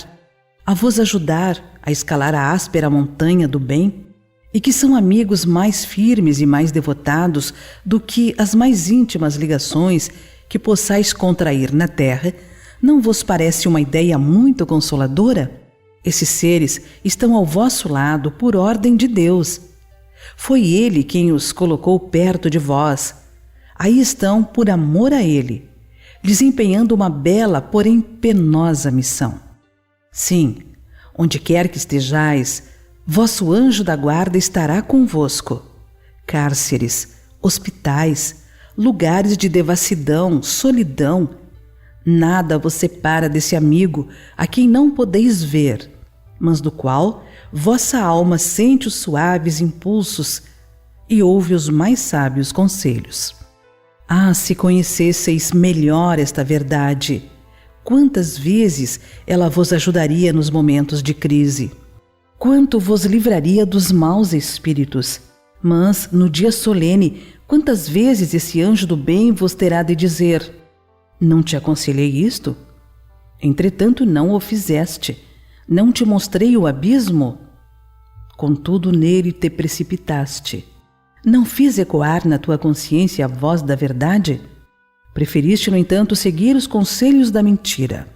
a vos ajudar a escalar a áspera montanha do bem, e que são amigos mais firmes e mais devotados do que as mais íntimas ligações que possais contrair na terra, não vos parece uma ideia muito consoladora? Esses seres estão ao vosso lado por ordem de Deus. Foi Ele quem os colocou perto de vós. Aí estão por amor a Ele, desempenhando uma bela, porém penosa missão. Sim, onde quer que estejais, vosso anjo da guarda estará convosco. Cárceres, hospitais, lugares de devassidão, solidão, nada vos separa desse amigo a quem não podeis ver, mas do qual vossa alma sente os suaves impulsos e ouve os mais sábios conselhos. Ah, se conhecesseis melhor esta verdade, quantas vezes ela vos ajudaria nos momentos de crise! Quanto vos livraria dos maus espíritos! Mas, no dia solene, quantas vezes esse anjo do bem vos terá de dizer: não te aconselhei isto? Entretanto, não o fizeste. Não te mostrei o abismo? Contudo, nele te precipitaste. Não fiz ecoar na tua consciência a voz da verdade? Preferiste, no entanto, seguir os conselhos da mentira.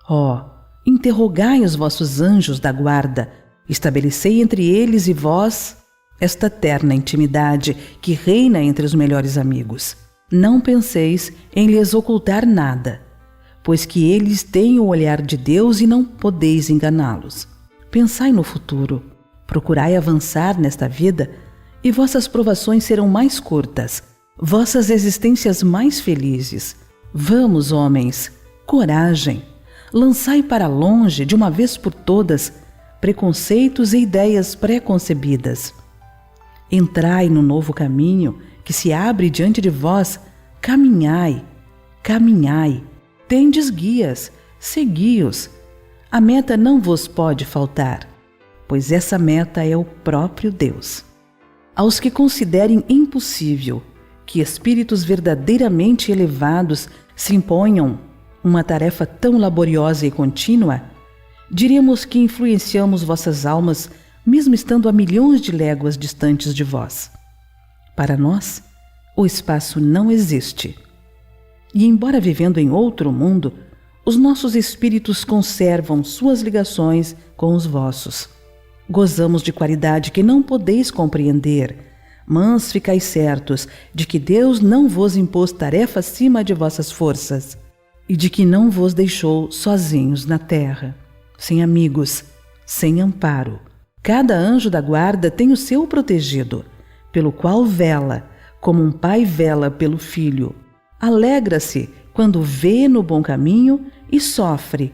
Oh, interrogai os vossos anjos da guarda, estabelecei entre eles e vós esta terna intimidade que reina entre os melhores amigos. Não penseis em lhes ocultar nada, pois que eles têm o olhar de Deus e não podeis enganá-los. Pensai no futuro, procurai avançar nesta vida, e vossas provações serão mais curtas, vossas existências mais felizes. Vamos, homens, coragem, lançai para longe, de uma vez por todas, preconceitos e ideias pré-concebidas. Entrai no novo caminho que se abre diante de vós, caminhai, caminhai, tendes guias, segui-os. A meta não vos pode faltar, pois essa meta é o próprio Deus. Aos que considerem impossível que espíritos verdadeiramente elevados se imponham uma tarefa tão laboriosa e contínua, diremos que influenciamos vossas almas mesmo estando a milhões de léguas distantes de vós. Para nós, o espaço não existe. E embora vivendo em outro mundo, os nossos espíritos conservam suas ligações com os vossos. Gozamos de qualidade que não podeis compreender, mas ficai certos de que Deus não vos impôs tarefa acima de vossas forças e de que não vos deixou sozinhos na terra, sem amigos, sem amparo. Cada anjo da guarda tem o seu protegido, pelo qual vela, como um pai vela pelo filho. Alegra-se quando vê no bom caminho e sofre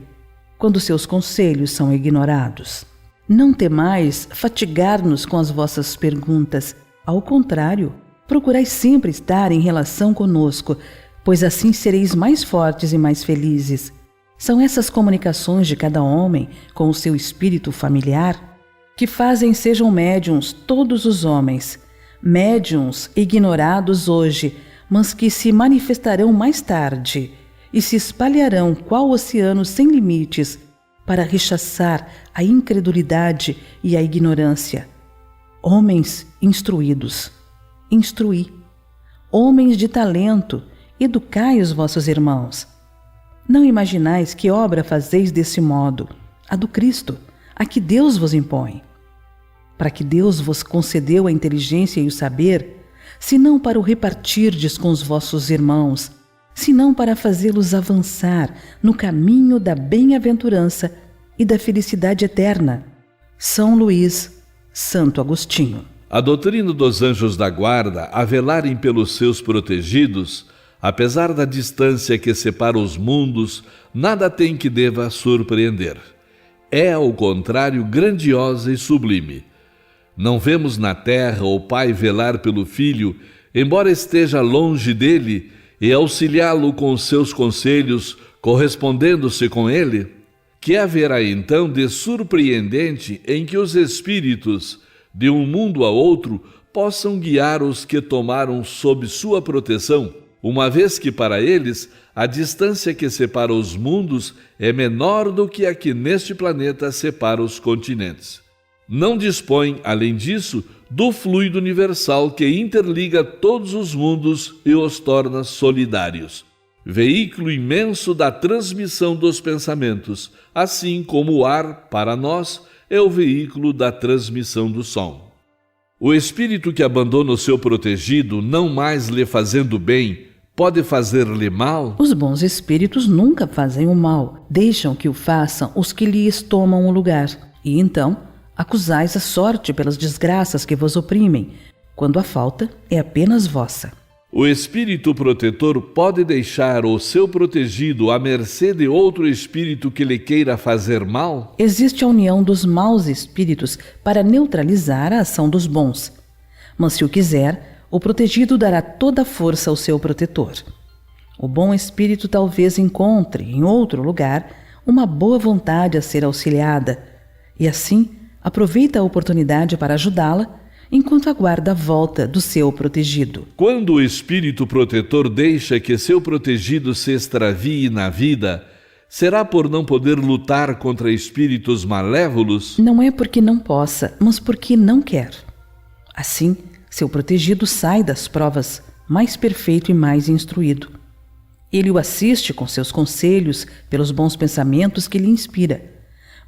quando seus conselhos são ignorados. Não temais fatigar-nos com as vossas perguntas. Ao contrário, procurai sempre estar em relação conosco, pois assim sereis mais fortes e mais felizes. São essas comunicações de cada homem com o seu espírito familiar que fazem sejam médiuns todos os homens, médiuns ignorados hoje, mas que se manifestarão mais tarde e se espalharão qual oceano sem limites para rechaçar a incredulidade e a ignorância. Homens instruídos, instruí. Homens de talento, educai os vossos irmãos. Não imaginais que obra fazeis desse modo, a do Cristo, a que Deus vos impõe. Para que Deus vos concedeu a inteligência e o saber, senão para o repartirdes com os vossos irmãos, senão para fazê-los avançar no caminho da bem-aventurança e da felicidade eterna. São Luís, Santo Agostinho. A doutrina dos anjos da guarda, a velarem pelos seus protegidos, apesar da distância que separa os mundos, nada tem que deva surpreender. É, ao contrário, grandiosa e sublime. Não vemos na terra o pai velar pelo filho, embora esteja longe dele, e auxiliá-lo com os seus conselhos, correspondendo-se com ele? Que haverá então de surpreendente em que os espíritos, de um mundo a outro, possam guiar os que tomaram sob sua proteção, uma vez que para eles a distância que separa os mundos é menor do que a que neste planeta separa os continentes. Não dispõem, além disso, do fluido universal que interliga todos os mundos e os torna solidários. Veículo imenso da transmissão dos pensamentos, assim como o ar, para nós, é o veículo da transmissão do som. O espírito que abandona o seu protegido, não mais lhe fazendo bem, pode fazer-lhe mal? Os bons espíritos nunca fazem o mal, deixam que o façam os que lhes tomam o lugar. E então, acusais a sorte pelas desgraças que vos oprimem, quando a falta é apenas vossa. O espírito protetor pode deixar o seu protegido à mercê de outro espírito que lhe queira fazer mal? Existe a união dos maus espíritos para neutralizar a ação dos bons. Mas se o quiser, o protegido dará toda a força ao seu protetor. O bom espírito talvez encontre, em outro lugar, uma boa vontade a ser auxiliada, e assim aproveita a oportunidade para ajudá-la, enquanto aguarda a volta do seu protegido. Quando o espírito protetor deixa que seu protegido se extravie na vida, será por não poder lutar contra espíritos malévolos? Não é porque não possa, mas porque não quer. Assim, seu protegido sai das provas mais perfeito e mais instruído. Ele o assiste com seus conselhos pelos bons pensamentos que lhe inspira,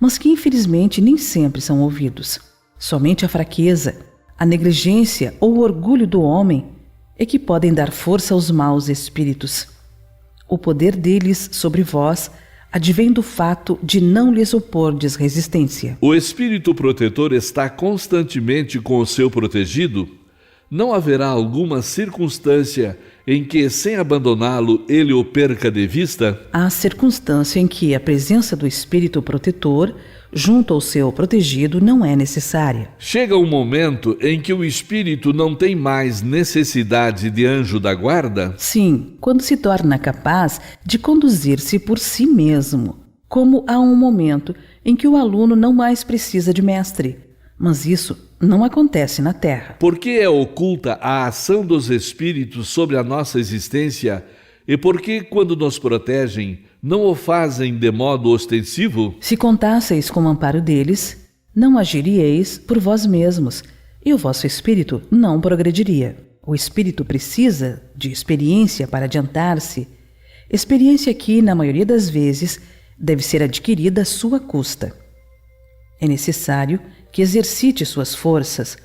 mas que infelizmente nem sempre são ouvidos. Somente a fraqueza, a negligência ou o orgulho do homem é que podem dar força aos maus espíritos. O poder deles sobre vós advém do fato de não lhes opordes resistência. O espírito protetor está constantemente com o seu protegido? Não haverá alguma circunstância em que, sem abandoná-lo, ele o perca de vista? Há circunstância em que a presença do espírito protetor junto ao seu protegido não é necessária. Chega um momento em que o espírito não tem mais necessidade de anjo da guarda? Sim, quando se torna capaz de conduzir-se por si mesmo, como há um momento em que o aluno não mais precisa de mestre. Mas isso não acontece na Terra. Por que é oculta a ação dos espíritos sobre a nossa existência e por que, quando nos protegem, não o fazem de modo ostensivo? Se contasseis com o amparo deles, não agiríeis por vós mesmos, e o vosso espírito não progrediria. O espírito precisa de experiência para adiantar-se, experiência que, na maioria das vezes, deve ser adquirida à sua custa. É necessário que exercite suas forças,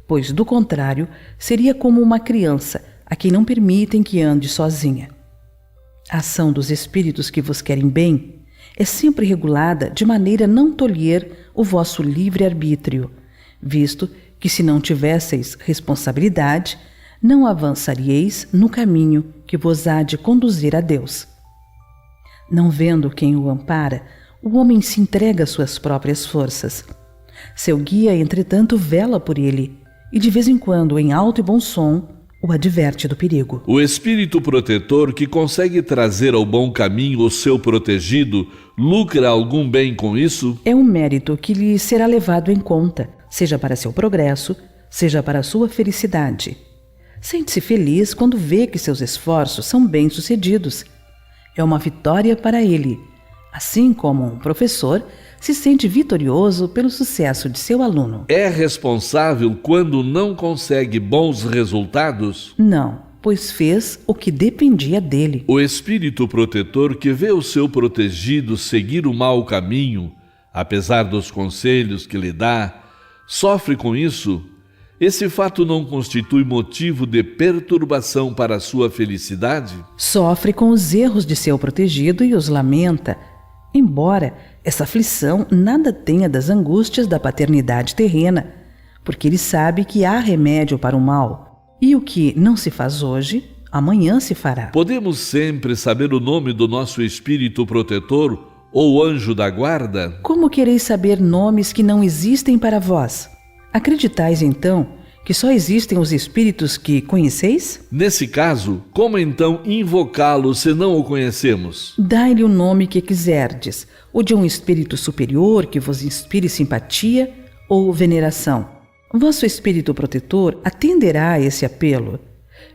pois, do contrário, seria como uma criança a quem não permitem que ande sozinha. A ação dos espíritos que vos querem bem é sempre regulada de maneira a não tolher o vosso livre-arbítrio, visto que, se não tivesseis responsabilidade, não avançaríeis no caminho que vos há de conduzir a Deus. Não vendo quem o ampara, o homem se entrega às suas próprias forças. Seu guia, entretanto, vela por ele e, de vez em quando, em alto e bom som, o adverte do perigo. O espírito protetor que consegue trazer ao bom caminho o seu protegido lucra algum bem com isso? É um mérito que lhe será levado em conta, seja para seu progresso, seja para sua felicidade. Sente-se feliz quando vê que seus esforços são bem-sucedidos. É uma vitória para ele, assim como um professor se sente vitorioso pelo sucesso de seu aluno. É responsável quando não consegue bons resultados? Não, pois fez o que dependia dele. O espírito protetor que vê o seu protegido seguir o mau caminho, apesar dos conselhos que lhe dá, sofre com isso? Esse fato não constitui motivo de perturbação para a sua felicidade? Sofre com os erros de seu protegido e os lamenta, embora essa aflição nada tenha das angústias da paternidade terrena, porque ele sabe que há remédio para o mal, e o que não se faz hoje, amanhã se fará. Podemos sempre saber o nome do nosso espírito protetor ou anjo da guarda? Como quereis saber nomes que não existem para vós? Acreditais, então, que só existem os espíritos que conheceis? Nesse caso, como então invocá-lo se não o conhecemos? Dai-lhe o nome que quiserdes, o de um espírito superior que vos inspire simpatia ou veneração. Vosso espírito protetor atenderá a esse apelo,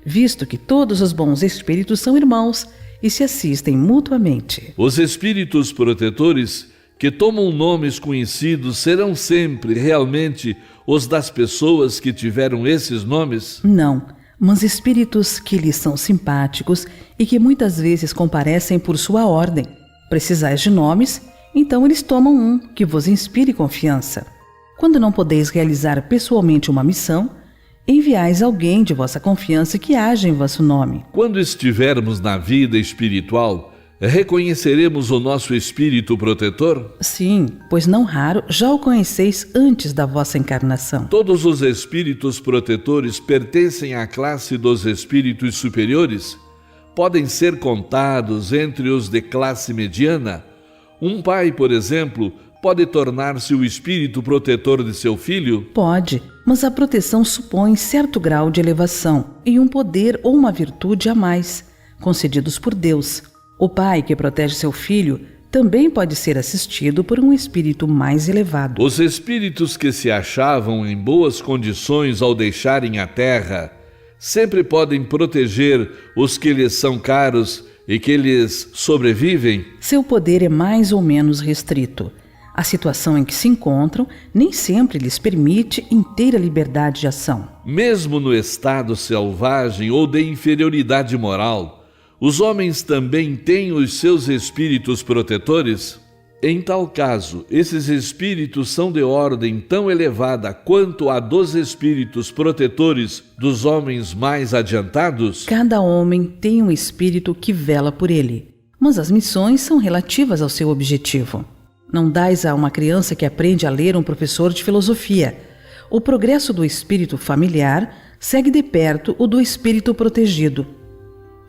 visto que todos os bons espíritos são irmãos e se assistem mutuamente. Os espíritos protetores que tomam nomes conhecidos serão sempre realmente os das pessoas que tiveram esses nomes? Não, mas espíritos que lhes são simpáticos e que muitas vezes comparecem por sua ordem. Precisais de nomes, então eles tomam um que vos inspire confiança. Quando não podeis realizar pessoalmente uma missão, enviais alguém de vossa confiança que haja em vosso nome. Quando estivermos na vida espiritual, reconheceremos o nosso espírito protetor? Sim, pois não raro já o conheceis antes da vossa encarnação. Todos os espíritos protetores pertencem à classe dos espíritos superiores? Podem ser contados entre os de classe mediana? Um pai, por exemplo, pode tornar-se o espírito protetor de seu filho? Pode, mas a proteção supõe certo grau de elevação e um poder ou uma virtude a mais, concedidos por Deus. O pai que protege seu filho também pode ser assistido por um espírito mais elevado. Os espíritos que se achavam em boas condições ao deixarem a terra sempre podem proteger os que lhes são caros e que lhes sobrevivem? Seu poder é mais ou menos restrito. A situação em que se encontram nem sempre lhes permite inteira liberdade de ação. Mesmo no estado selvagem ou de inferioridade moral, os homens também têm os seus espíritos protetores? Em tal caso, esses espíritos são de ordem tão elevada quanto a dos espíritos protetores dos homens mais adiantados? Cada homem tem um espírito que vela por ele, mas as missões são relativas ao seu objetivo. Não dais a uma criança que aprende a ler um professor de filosofia. O progresso do espírito familiar segue de perto o do espírito protegido.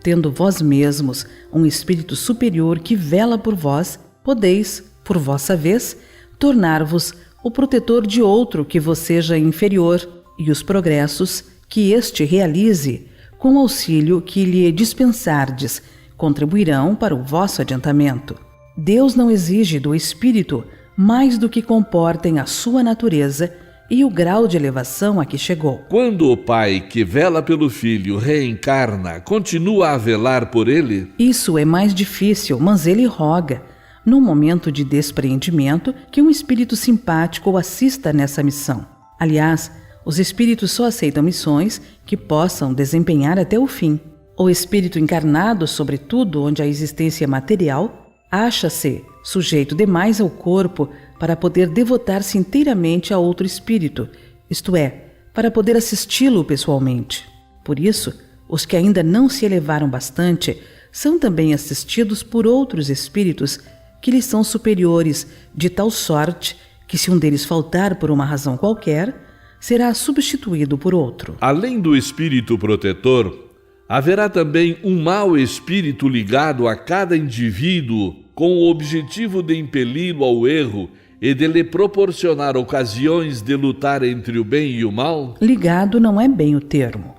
Tendo vós mesmos um espírito superior que vela por vós, podeis, por vossa vez, tornar-vos o protetor de outro que vos seja inferior, e os progressos que este realize, com o auxílio que lhe dispensardes, contribuirão para o vosso adiantamento. Deus não exige do espírito mais do que comportem a sua natureza e o grau de elevação a que chegou. Quando o pai que vela pelo filho reencarna, continua a velar por ele? Isso é mais difícil, mas ele roga, num momento de despreendimento, que um espírito simpático o assista nessa missão. Aliás, os espíritos só aceitam missões que possam desempenhar até o fim. O espírito encarnado, sobretudo onde a existência material, acha-se sujeito demais ao corpo para poder devotar-se inteiramente a outro espírito, isto é, para poder assisti-lo pessoalmente. Por isso, os que ainda não se elevaram bastante são também assistidos por outros espíritos que lhes são superiores, de tal sorte que, se um deles faltar por uma razão qualquer, será substituído por outro. Além do espírito protetor, haverá também um mau espírito ligado a cada indivíduo com o objetivo de impeli-lo ao erro e de lhe proporcionar ocasiões de lutar entre o bem e o mal? Ligado não é bem o termo.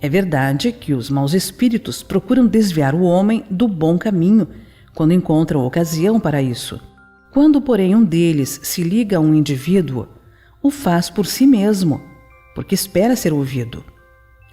É verdade que os maus espíritos procuram desviar o homem do bom caminho quando encontram ocasião para isso. Quando, porém, um deles se liga a um indivíduo, o faz por si mesmo, porque espera ser ouvido.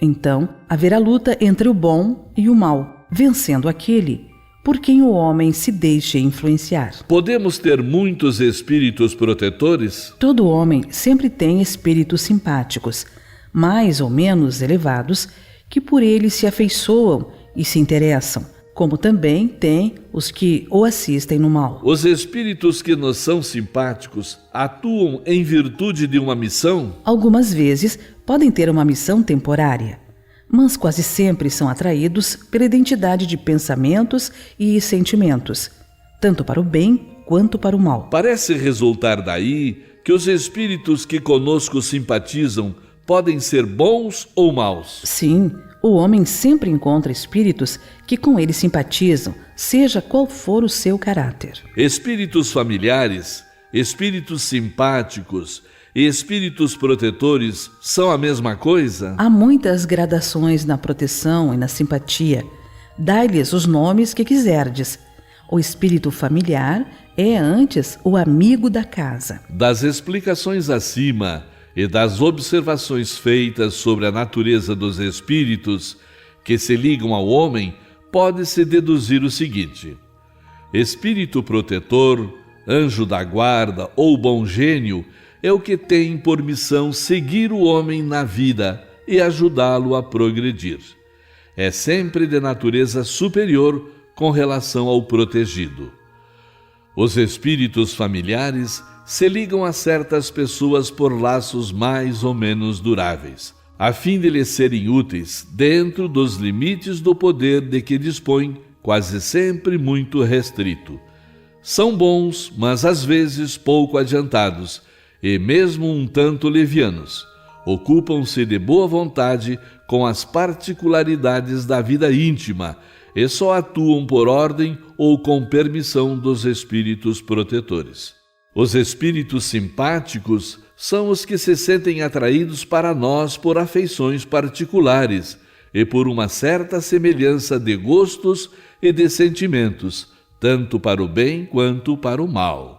Então, haverá luta entre o bom e o mal, vencendo aquele por quem o homem se deixe influenciar. Podemos ter muitos espíritos protetores? Todo homem sempre tem espíritos simpáticos, mais ou menos elevados, que por ele se afeiçoam e se interessam, como também tem os que o assistem no mal. Os espíritos que nos são simpáticos atuam em virtude de uma missão? Algumas vezes podem ter uma missão temporária, mas quase sempre são atraídos pela identidade de pensamentos e sentimentos, tanto para o bem quanto para o mal. Parece resultar daí que os espíritos que conosco simpatizam podem ser bons ou maus. Sim, o homem sempre encontra espíritos que com ele simpatizam, seja qual for o seu caráter. Espíritos familiares, espíritos simpáticos e espíritos protetores são a mesma coisa? Há muitas gradações na proteção e na simpatia. Dai-lhes os nomes que quiserdes. O espírito familiar é antes o amigo da casa. Das explicações acima e das observações feitas sobre a natureza dos espíritos que se ligam ao homem, pode-se deduzir o seguinte: espírito protetor, anjo da guarda ou bom gênio é o que tem por missão seguir o homem na vida e ajudá-lo a progredir. É sempre de natureza superior com relação ao protegido. Os espíritos familiares se ligam a certas pessoas por laços mais ou menos duráveis, a fim de lhes serem úteis dentro dos limites do poder de que dispõem, quase sempre muito restrito. São bons, mas às vezes pouco adiantados, e mesmo um tanto levianos. Ocupam-se de boa vontade com as particularidades da vida íntima e só atuam por ordem ou com permissão dos espíritos protetores. Os espíritos simpáticos são os que se sentem atraídos para nós por afeições particulares e por uma certa semelhança de gostos e de sentimentos, tanto para o bem quanto para o mal.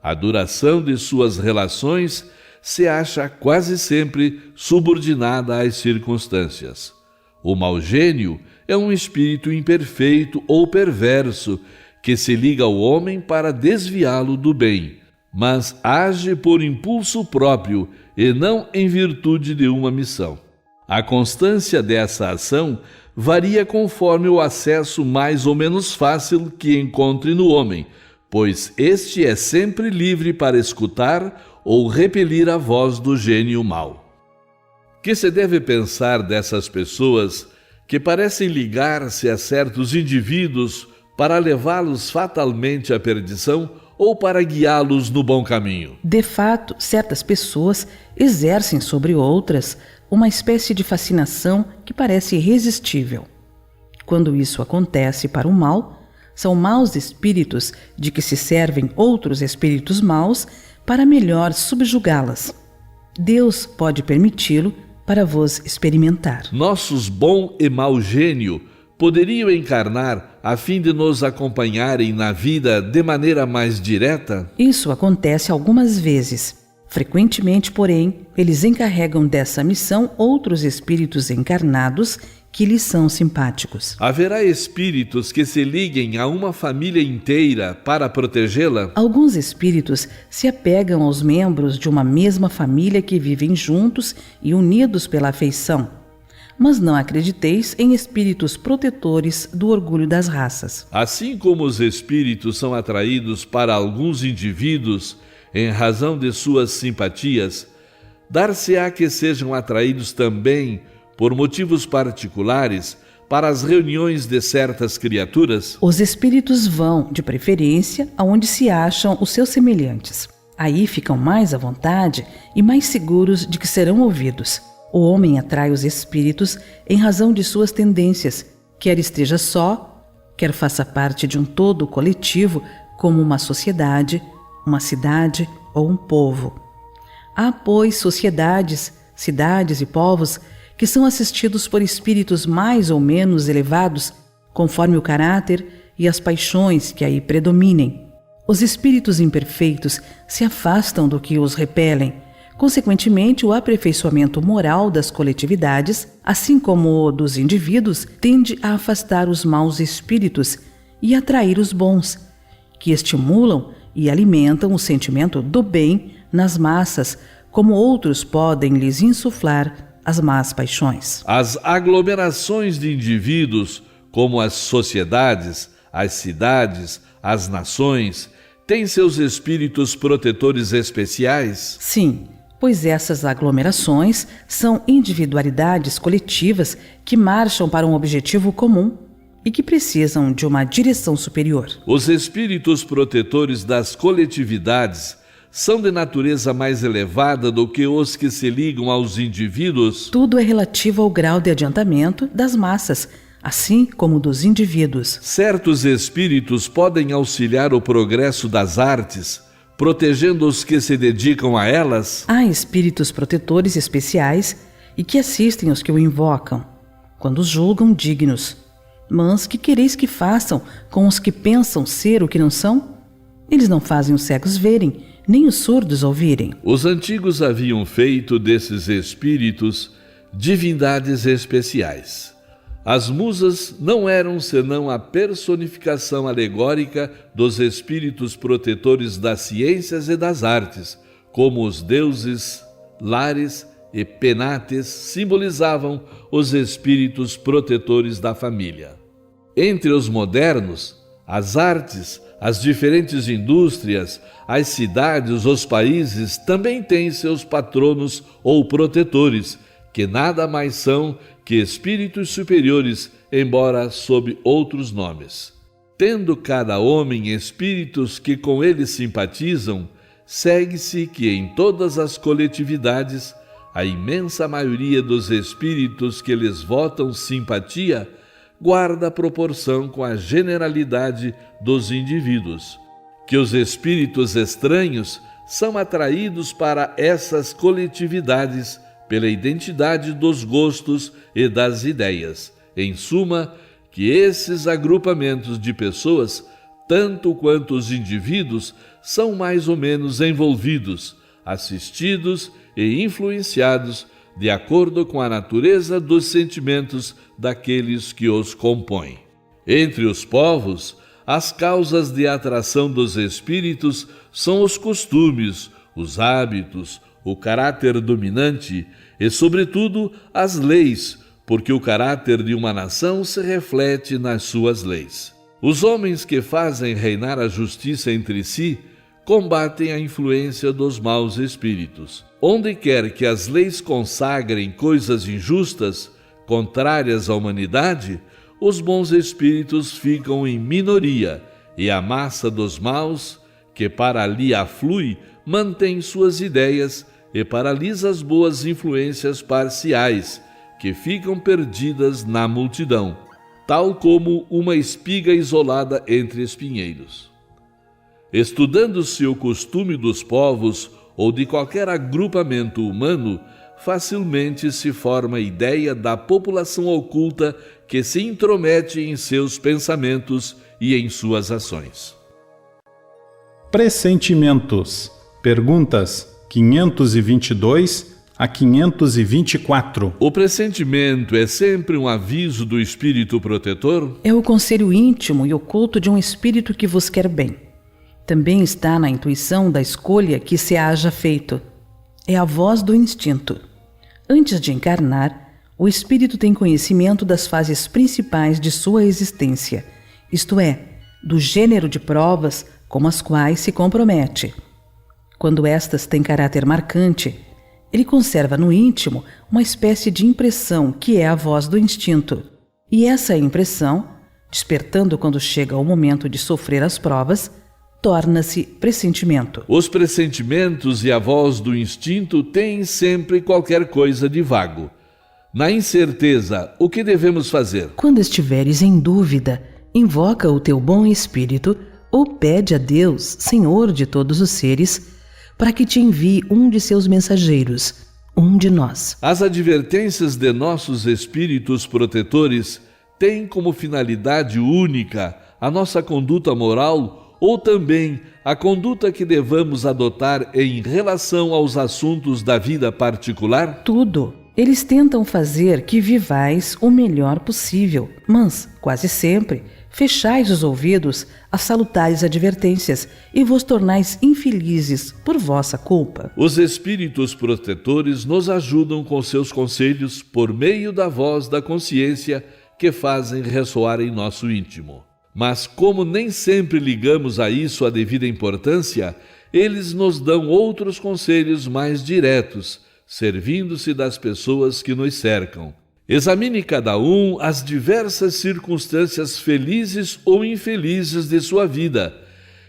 A duração de suas relações se acha quase sempre subordinada às circunstâncias. O mau gênio é um espírito imperfeito ou perverso que se liga ao homem para desviá-lo do bem, mas age por impulso próprio e não em virtude de uma missão. A constância dessa ação varia conforme o acesso mais ou menos fácil que encontre no homem, pois este é sempre livre para escutar ou repelir a voz do gênio mau. Que se deve pensar dessas pessoas que parecem ligar-se a certos indivíduos para levá-los fatalmente à perdição ou para guiá-los no bom caminho? De fato, certas pessoas exercem sobre outras uma espécie de fascinação que parece irresistível. Quando isso acontece para o mal, são maus espíritos de que se servem outros espíritos maus para melhor subjugá-las. Deus pode permiti-lo para vos experimentar. Nossos bom e mau gênio poderiam encarnar a fim de nos acompanharem na vida de maneira mais direta? Isso acontece algumas vezes. Frequentemente, porém, eles encarregam dessa missão outros espíritos encarnados que lhes são simpáticos. Haverá espíritos que se liguem a uma família inteira para protegê-la? Alguns espíritos se apegam aos membros de uma mesma família que vivem juntos e unidos pela afeição. Mas não acrediteis em espíritos protetores do orgulho das raças. Assim como os espíritos são atraídos para alguns indivíduos em razão de suas simpatias, dar-se-á que sejam atraídos também por motivos particulares para as reuniões de certas criaturas? Os espíritos vão, de preferência, aonde se acham os seus semelhantes. Aí ficam mais à vontade e mais seguros de que serão ouvidos. O homem atrai os espíritos em razão de suas tendências, quer esteja só, quer faça parte de um todo coletivo, como uma sociedade, uma cidade ou um povo. Há, pois, sociedades, cidades e povos que são assistidos por espíritos mais ou menos elevados, conforme o caráter e as paixões que aí predominem. Os espíritos imperfeitos se afastam do que os repelem. Consequentemente, o aperfeiçoamento moral das coletividades, assim como o dos indivíduos, tende a afastar os maus espíritos e atrair os bons, que estimulam e alimentam o sentimento do bem nas massas, como outros podem lhes insuflar as más paixões. As aglomerações de indivíduos, como as sociedades, as cidades, as nações, têm seus espíritos protetores especiais? Sim, pois essas aglomerações são individualidades coletivas que marcham para um objetivo comum e que precisam de uma direção superior. Os espíritos protetores das coletividades são de natureza mais elevada do que os que se ligam aos indivíduos? Tudo é relativo ao grau de adiantamento das massas, assim como dos indivíduos. Certos espíritos podem auxiliar o progresso das artes, protegendo os que se dedicam a elas? Há espíritos protetores especiais e que assistem os que o invocam, quando os julgam dignos. Mas que quereis que façam com os que pensam ser o que não são? Eles não fazem os cegos verem, nem os surdos ouvirem. Os antigos haviam feito desses espíritos divindades especiais. As musas não eram senão a personificação alegórica dos espíritos protetores das ciências e das artes, como os deuses Lares e Penates simbolizavam os espíritos protetores da família. Entre os modernos, as artes, as diferentes indústrias, as cidades, os países também têm seus patronos ou protetores, que nada mais são que espíritos superiores, embora sob outros nomes. Tendo cada homem espíritos que com ele simpatizam, segue-se que em todas as coletividades, a imensa maioria dos espíritos que lhes votam simpatia guarda proporção com a generalidade dos indivíduos, que os espíritos estranhos são atraídos para essas coletividades pela identidade dos gostos e das ideias. Em suma, que esses agrupamentos de pessoas, tanto quanto os indivíduos, são mais ou menos envolvidos, assistidos e influenciados de acordo com a natureza dos sentimentos daqueles que os compõem. Entre os povos, as causas de atração dos espíritos são os costumes, os hábitos, o caráter dominante e, sobretudo, as leis, porque o caráter de uma nação se reflete nas suas leis. Os homens que fazem reinar a justiça entre si combatem a influência dos maus espíritos. Onde quer que as leis consagrem coisas injustas, contrárias à humanidade, os bons espíritos ficam em minoria e a massa dos maus, que para ali aflui, mantém suas ideias e paralisa as boas influências parciais, que ficam perdidas na multidão, tal como uma espiga isolada entre espinheiros. Estudando-se o costume dos povos ou de qualquer agrupamento humano, facilmente se forma a ideia da população oculta que se intromete em seus pensamentos e em suas ações. Pressentimentos. Perguntas 522 a 524. O pressentimento é sempre um aviso do espírito protetor? É o conselho íntimo e oculto de um espírito que vos quer bem. Também está na intuição da escolha que se haja feito. É a voz do instinto. Antes de encarnar, o espírito tem conhecimento das fases principais de sua existência, isto é, do gênero de provas com as quais se compromete. Quando estas têm caráter marcante, ele conserva no íntimo uma espécie de impressão que é a voz do instinto. E essa impressão, despertando quando chega o momento de sofrer as provas, torna-se pressentimento. Os pressentimentos e a voz do instinto têm sempre qualquer coisa de vago. Na incerteza, o que devemos fazer? Quando estiveres em dúvida, invoca o teu bom espírito ou pede a Deus, Senhor de todos os seres, para que te envie um de seus mensageiros, um de nós. As advertências de nossos espíritos protetores têm como finalidade única a nossa conduta moral ou também a conduta que devamos adotar em relação aos assuntos da vida particular? Tudo. Eles tentam fazer que vivais o melhor possível, mas, quase sempre, fechais os ouvidos às salutares advertências e vos tornais infelizes por vossa culpa. Os espíritos protetores nos ajudam com seus conselhos por meio da voz da consciência que fazem ressoar em nosso íntimo. Mas como nem sempre ligamos a isso a devida importância, eles nos dão outros conselhos mais diretos, servindo-se das pessoas que nos cercam. Examine cada um as diversas circunstâncias felizes ou infelizes de sua vida,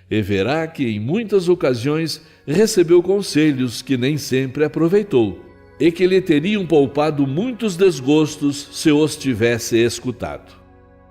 e verá que em muitas ocasiões recebeu conselhos que nem sempre aproveitou, e que lhe teriam poupado muitos desgostos se os tivesse escutado.